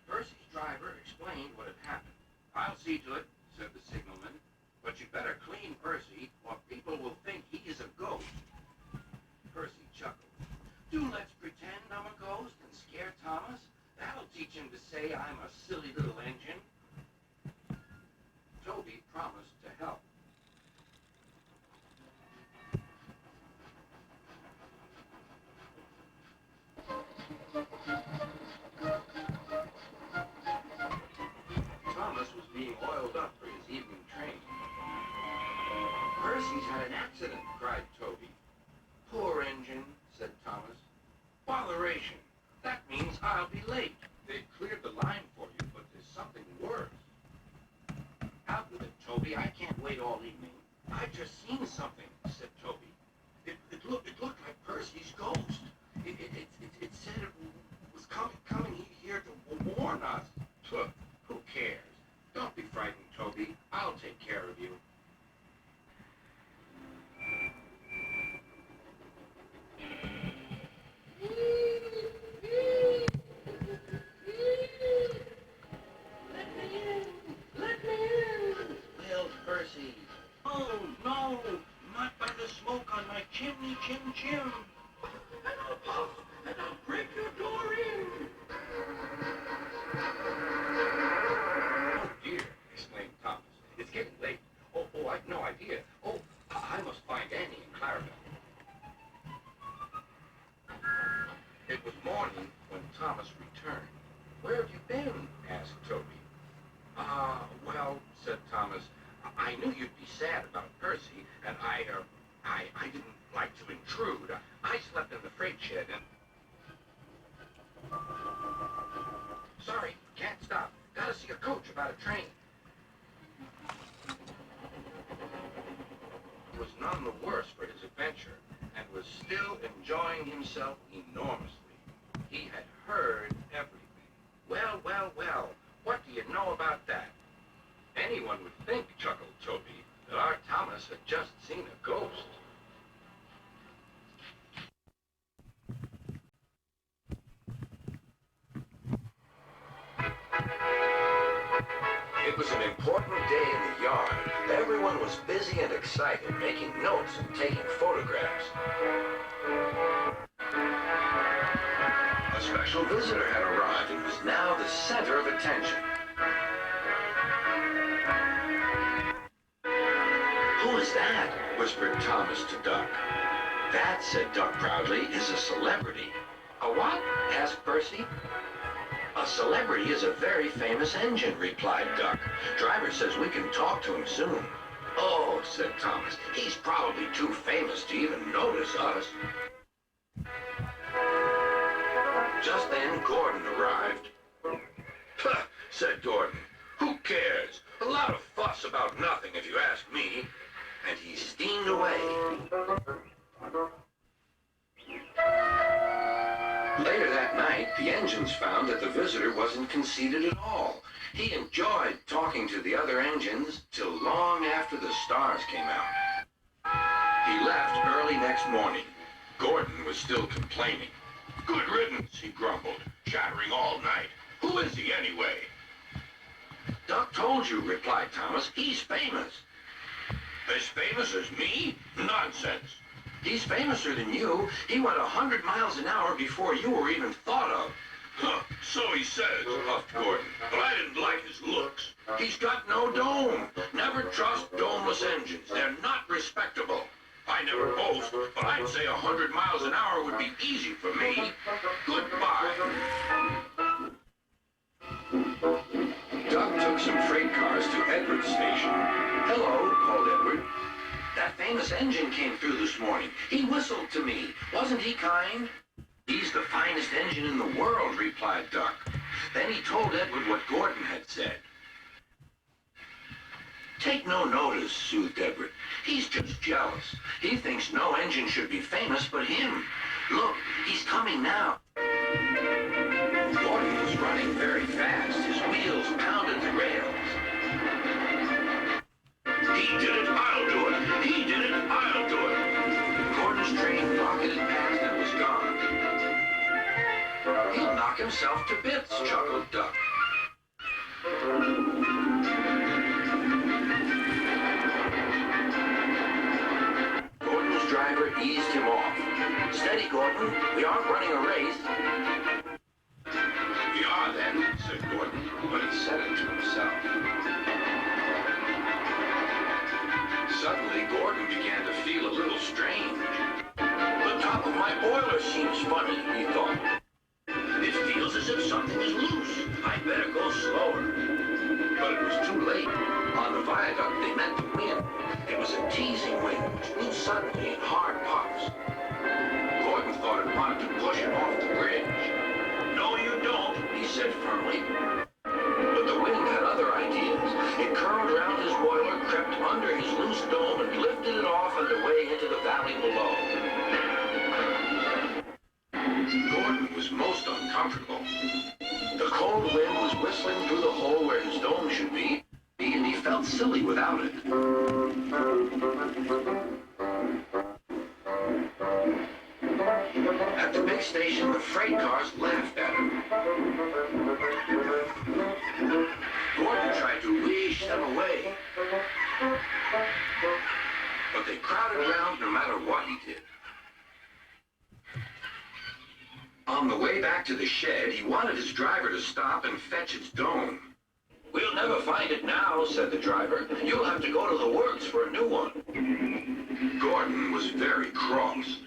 Percy's driver explained what had happened. I'll see to it, said the signalman. But you better clean Percy, or people will think he is a ghost. Percy chuckled. Do let's pretend I'm a ghost and scare Thomas. That'll teach him to say I'm a silly little engine. Toby promised to help. Thomas was being oiled up for his evening train. Percy's had an accident, cried Toby. Poor engine, said Thomas. Botheration. That means I'll be late. They've cleared the line for you, but there's something worse. Out with it, Toby. I can't wait all evening. I just seen something, said Toby. It looked like Percy's ghost. It said it was coming here to warn us. Who cares? Don't be frightened, Toby. I'll take care of you. Let me in, wailed Percy. Oh, no, not by the smoke on my chimney, chim. And I'll puff, and I'll break your door in. Oh, dear, exclaimed Thomas. It's getting late. Oh, I've no idea. Oh, I must find Annie and Clarabelle. It was morning when Thomas returned. Where have you been? Asked Toby. Well, said Thomas, I knew you'd be sad about Percy, and I didn't like to intrude. I slept in the freight shed and... Sorry, can't stop. Gotta see a coach about a train. He was none the worse for his adventure, and was still enjoying himself enormously. He had heard everything. Well, what do you know about that? Anyone would think, chuckled Toby, that our Thomas had just seen a ghost. It was an important day in the yard. Everyone was busy and excited, making notes and taking photographs. A special visitor had arrived and was now the center of attention. "Who is that?" whispered Thomas to Duck. "That," said Duck proudly, "is a celebrity." "A what?" asked Percy. "A celebrity is a very famous engine," replied Duck. "Driver says we can talk to him soon." "Oh," said Thomas, "he's probably too famous to even notice us." Just then, Gordon arrived. "Huh," said Gordon. "Who cares? A lot of fuss about nothing, if you ask me." And he steamed away. Later that night, the engines found that the visitor wasn't conceited at all. He enjoyed talking to the other engines till long after the stars came out. He left early next morning. Gordon was still complaining. "Good riddance," he grumbled, "chattering all night. Who is he anyway?" "Duck told you," replied Thomas. "He's famous." "As famous as me? Nonsense." "He's famouser than you. He went 100 miles an hour before you were even thought of." "Huh, so he says," huffed Gordon, "but I didn't like his looks. He's got no dome. Never trust domeless engines. They're not respectable. I never boast, but I'd say 100 miles an hour would be easy for me. Goodbye." Doug took some freight cars to Edward's station. "Hello," called Edward. "That famous engine came through this morning. He whistled to me. Wasn't he kind?" "He's the finest engine in the world," replied Duck. Then he told Edward what Gordon had said. "Take no notice," soothed Edward. "He's just jealous. He thinks no engine should be famous but him. Look, he's coming now." Gordon was running very fast. His wheels pounded the rails. "He did it, I'll do it. He did it, I'll do it." Gordon's train rocketed past and was gone. "He'll knock himself to bits," chuckled Duck. Gordon's driver eased him off. "Steady, Gordon. We aren't running a race." "We are then," said Gordon, but he said it to himself. Suddenly, Gordon began to feel a little strange. "The top of my boiler seems funny," he thought. "It feels as if something is loose. I'd better go slower." But it was too late. On the viaduct, they met the wind. It was a teasing wind which blew suddenly in hard puffs. Gordon thought it wanted to push him off the bridge. "No, you don't," he said firmly. But the wind had other ideas. It curled around his boiler, crept under his loose dome, and lifted it off and away into the valley below. Gordon was most uncomfortable. The cold wind was whistling through the hole where his dome should be, and he felt silly without it. At the big station, the freight cars laughed at him. Gordon tried to wish them away, but they crowded around no matter what he did. On the way back to the shed, he wanted his driver to stop and fetch its dome. "We'll never find it now," said the driver. "You'll have to go to the works for a new one." Gordon was very cross.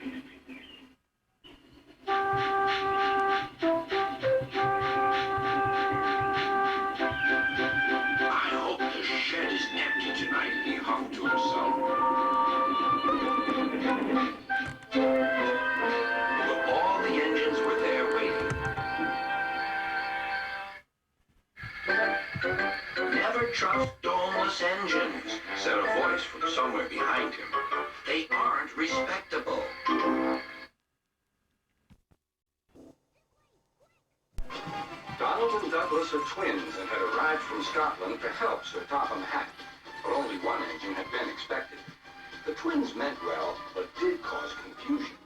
"I hope the shed is empty tonight," he huffed to himself. But all the engines were there waiting. "Never trust domeless engines," said a voice from somewhere behind him. "They aren't respectable." Donald and Douglas are twins and had arrived from Scotland to help Sir Topham Hatt, but only one engine had been expected. The twins meant well, but did cause confusion.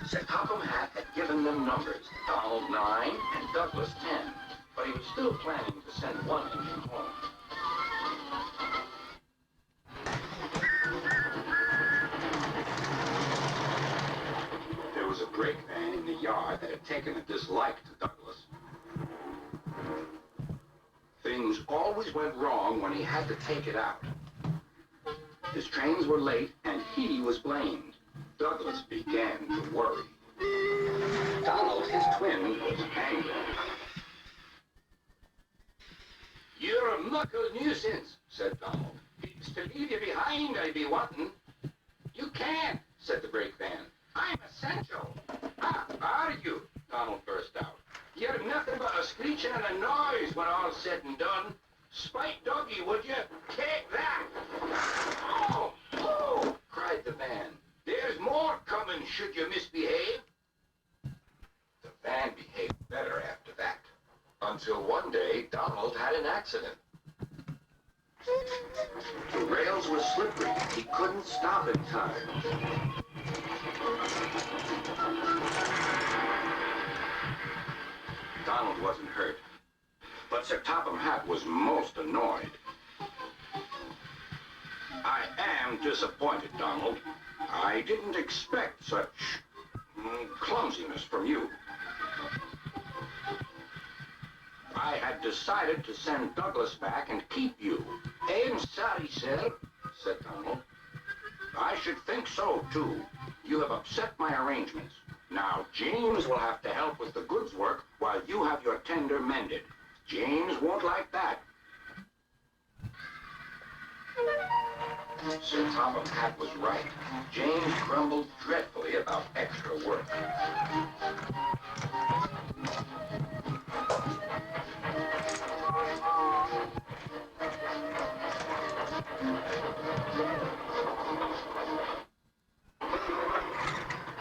Sir Topham Hatt had given them numbers, Donald 9 and Douglas 10. but he was still planning to send one engine home. There was a brake van in the yard that had taken a dislike to Douglas. Things always went wrong when he had to take it out. His trains were late, and he was blamed. Douglas began to worry. Donald, his twin, was angry. "You're a muckle nuisance," said Donald. "It's to leave you behind I be wanting." "You can't," said the brake van. "I'm essential." "Ah, are you?" Donald burst out. "You're nothing but a screeching and a noise when all's said and done. Spite doggy, would you? Take that!" "Oh, oh!" cried the van. "There's more coming should you misbehave." The van behaved better after that. Until one day, Donald had an accident. The rails were slippery. He couldn't stop in time. Donald wasn't hurt, but Sir Topham Hatt was most annoyed. "I am disappointed, Donald. I didn't expect such clumsiness from you. I had decided to send Douglas back and keep you." "I'm sorry, sir," said Donald. "I should think so, too. You have upset my arrangements. Now, James will have to help with the goods work while you have your tender mended. James won't like that." Sir Topham Hatt was right. James grumbled dreadfully about extra work.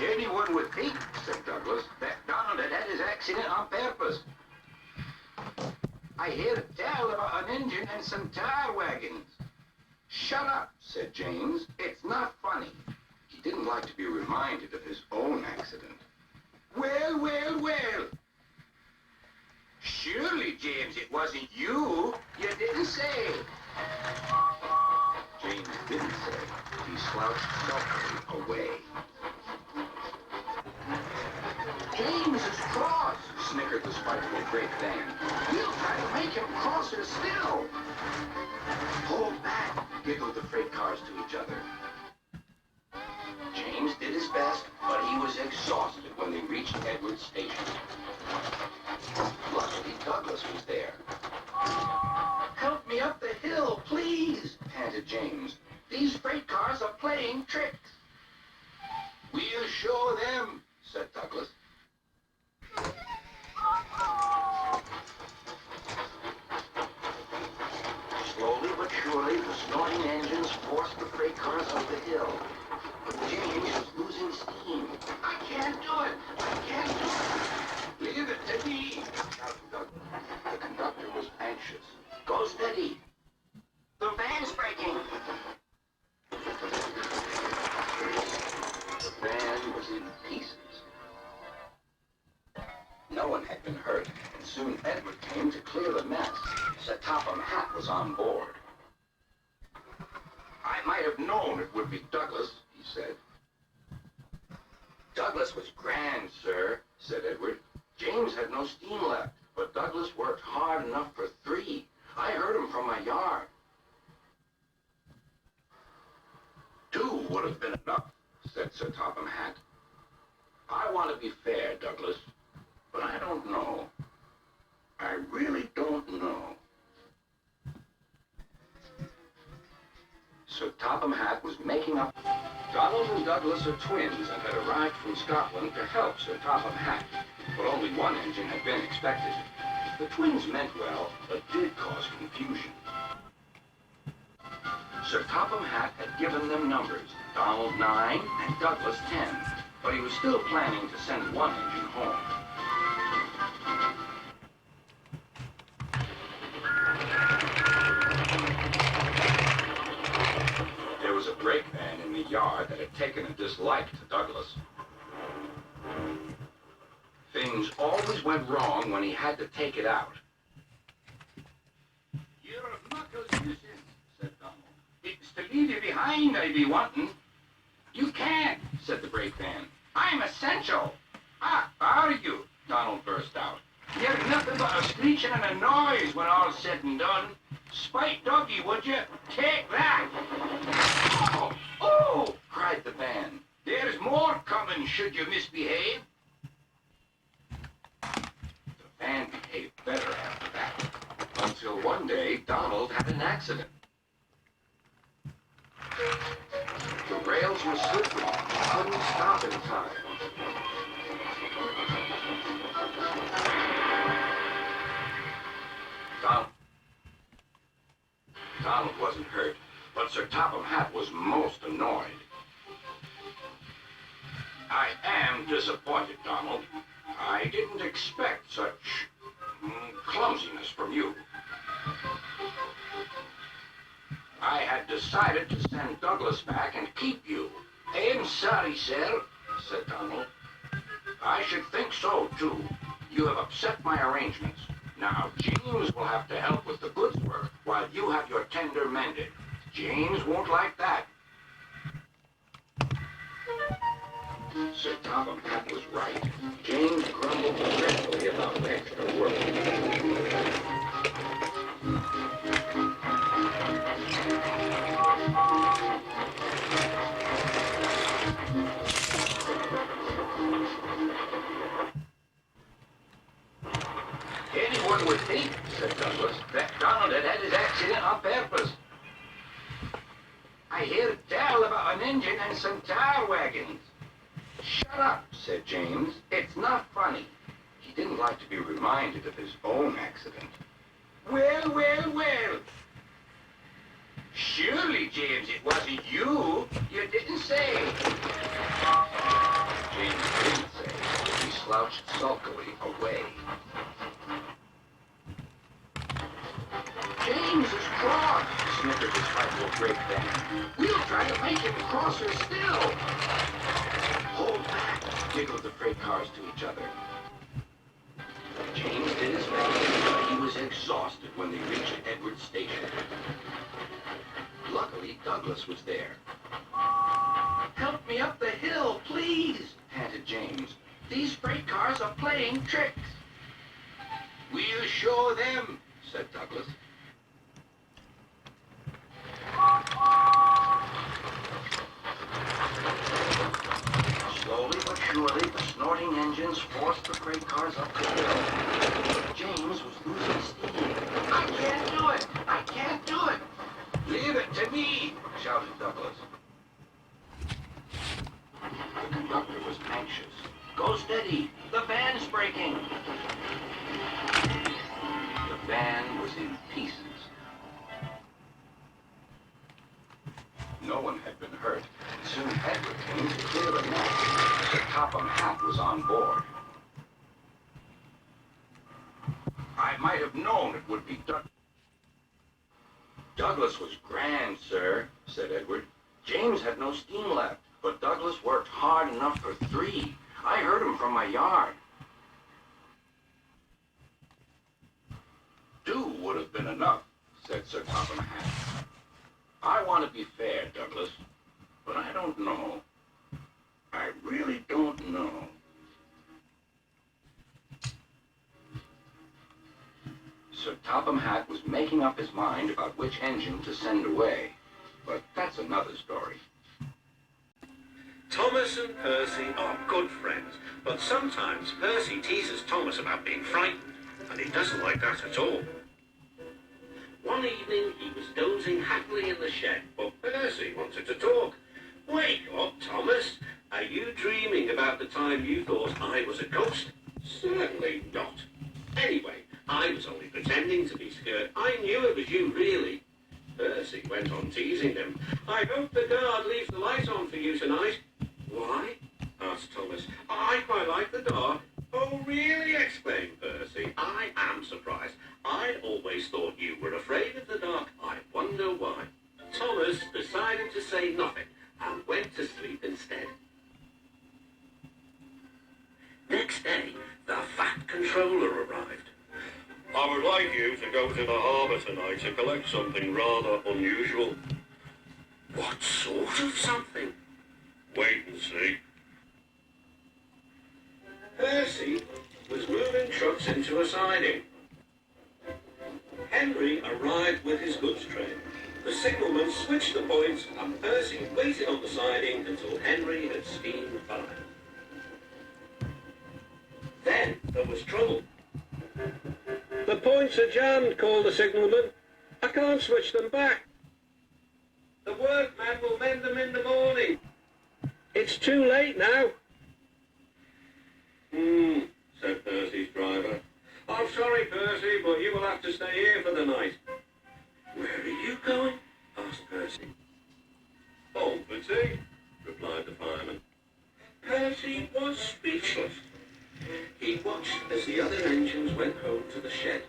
"Anyone would think," said Douglas, "that Donald had had his accident on purpose. I hear tell about an engine and some tar wagons." "Shut up," said James. "It's not funny." He didn't like to be reminded of his own accident. "Well, well, well. Surely, James, it wasn't you. You didn't say." James didn't say. He slouched stealthily away. "James is cross," snickered the spiteful brake van. "We'll try to make him crosser still." "Hold back," giggled the freight cars to each other. James did his best, but he was exhausted when they reached Edward's station. Luckily, Douglas was there. "Help me up the hill, please," panted James. "These freight cars are playing tricks." "We'll show them," said Douglas. Slowly but surely, the snorting engines forced the freight cars up the hill. But James was losing steam. "I can't do it! I can't do it! Leave it to me!" shouted Douglas. The conductor was anxious. "Go steady! The van's breaking!" The van was in pieces. No one had been hurt, and soon Edward came to clear the mess. Sir Topham Hatt was on board. "I might have known it would be Douglas," he said. "Douglas was grand, sir," said Edward. "James had no steam left, but Douglas worked hard enough for 3. I heard him from my yard." 2 would have been enough," said Sir Topham Hatt. "I want to be fair, Douglas, but I don't know. I really don't know." Sir Topham Hatt was making up. Donald and Douglas are twins and had arrived from Scotland to help Sir Topham Hatt, but only one engine had been expected. The twins meant well, but did cause confusion. Sir Topham Hatt had given them numbers, Donald 9 and Douglas 10, but he was still planning to send one engine home. There was a brake van in the yard that had taken a dislike to Douglas. Things always went wrong when he had to take it out. this in, said Donald. It's to leave you behind I be wanting. You can't, said the brakeman. I'm essential. Ah, are you? Donald burst out. You're nothing but a screeching and a noise when all's said and done. Spite doggy, would you? Take that! Oh, oh! Cried the van. There's more coming should you misbehave. The van behaved better after that. Until one day, Donald had an accident. The rails were slippery. He couldn't stop in time. Donald wasn't hurt, but Sir Topham Hatt was most annoyed. I am disappointed, Donald. I didn't expect such clumsiness from you. I had decided to send Douglas back and keep you. I'm sorry, sir, said Donald. I should think so, too. You have upset my arrangements. Now, James will have to help with the goods work while you have your tender mended. James won't like that. Sir Topham Hatt was right. James grumbled dreadfully about the extra work. Anyone would think, said Douglas, that Donald had had his accident on purpose. I hear tell about an engine and some tire wagons. Shut up, said James. It's not funny. He didn't like to be reminded of his own accident. Well, well, well. Surely, James, it wasn't you. You didn't say. James didn't say. He slouched sulkily away. James is cross, snickered his frightful brakeman. We'll try to make him crosser still. Hold back, giggled the freight cars to each other. James did his best, but he was exhausted when they reached Edward's station. Luckily, Douglas was there. Help me up the hill, please, panted James. These freight cars are playing tricks. We'll show them, said Douglas. Slowly but surely, the snorting engines forced the freight cars up the hill. But James was losing steam. I can't do it! I can't do it! Leave it to me! Shouted Douglas. The conductor was anxious. Go steady! The van's breaking! The van was in pieces. No one had been hurt. Soon Edward came to clear the net. Sir Topham Hatt was on board. I might have known it would be done. Douglas was grand, sir, said Edward. James had no steam left, but Douglas worked hard enough for 3. I heard him from my yard. 2 would have been enough, said Sir Topham Hatt. I want to be fair, Douglas, but I don't know. I really don't know. Sir Topham Hatt was making up his mind about which engine to send away, but that's another story. Thomas and Percy are good friends, but sometimes Percy teases Thomas about being frightened, and he doesn't like that at all. One evening, he was dozing happily in the shed, but Percy wanted to talk. Wake up, Thomas. Are you dreaming about the time you thought I was a ghost? Certainly not. Anyway, I was only pretending to be scared. I knew it was you, really. Percy went on teasing him. I hope the guard leaves the light on for you tonight. Why? Asked Thomas. I quite like the dark. Oh, really? Exclaimed Percy. I am surprised. I'd always thought you were afraid of the dark. I wonder why. Thomas decided to say nothing and went to sleep instead. Next day, the Fat Controller arrived. I would like like you to go to the harbour tonight to collect something rather unusual. What sort of something? Wait and see. Percy was moving trucks into a siding. Henry arrived with his goods train. The signalman switched the points and Percy waited on the siding until Henry had steamed by. Then there was trouble. The points are jammed, called the signalman. I can't switch them back. The workmen will mend them in the morning. It's too late now. Said Percy's driver. I'm sorry, Percy, but you will have to stay here for the night. Where are you going? Asked Percy. Home for tea, replied the fireman. Percy was speechless. He watched as the other engines went home to the shed.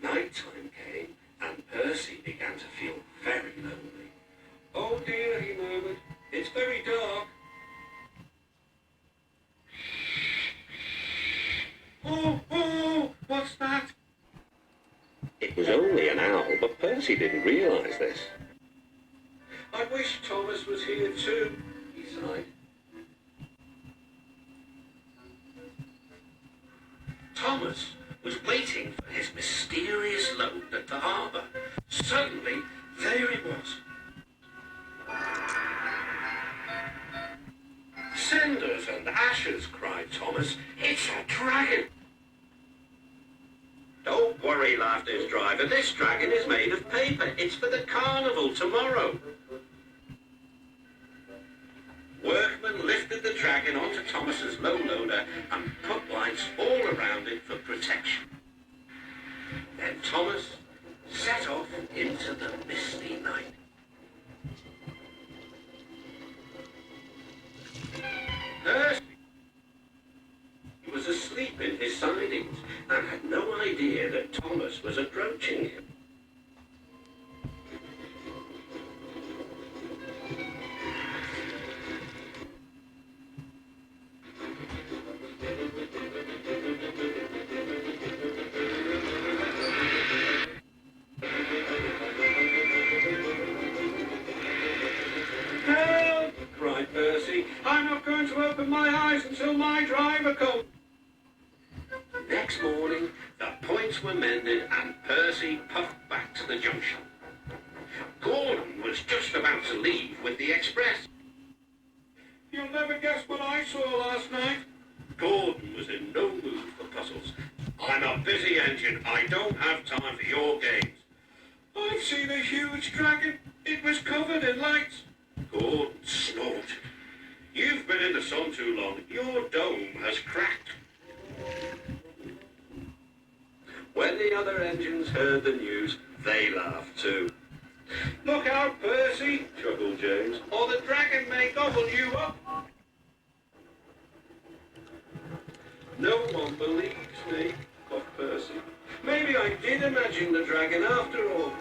Night time came, and Percy began to feel very lonely. Oh dear, he murmured, it's very dark. Oh, what's that? It was only an owl, but Percy didn't realise this. I wish Thomas was here too, he sighed. Thomas was waiting for his mysterious load at the harbour. Suddenly, there it was. Cinders and ashes, cried Thomas. It's a dragon. Don't worry, laughed his driver. This dragon is made of paper. It's for the carnival tomorrow. Workmen lifted the dragon onto Thomas's low loader and put lights all around it for protection. Then Thomas set off into the misty night. Percy was asleep in his sidings and had no idea that Thomas was approaching him. Help! Cried Percy. I'm not going to open my eyes until my driver comes. Next morning, the points were mended and Percy puffed back to the junction. Gordon was just about to leave with the express. You'll never guess what I saw last night. Gordon was in no mood for puzzles. I'm a busy engine. I don't have time for your games. I've seen a huge dragon. It was covered in lights. Gordon snorted. You've been in the sun too long. Your dome has cracked. When the other engines heard the news, they laughed too. Look out, Percy, chuckled James, or the dragon may gobble you up. No one believes me, coughed Percy. Maybe I did imagine the dragon after all.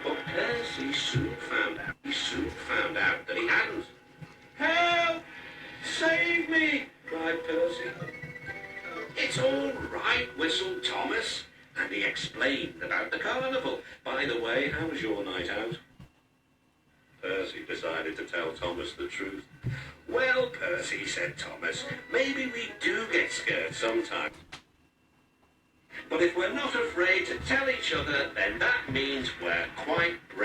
But Percy soon found out that he hadn't. Help! Save me! Cried Percy. It's all right, whistled Thomas, and he explained about the carnival. By the way, how was your night out? Percy decided to tell Thomas the truth. Well, Percy, said Thomas, maybe we do get scared sometimes. But if we're not afraid to tell each other, then that means we're quite brave.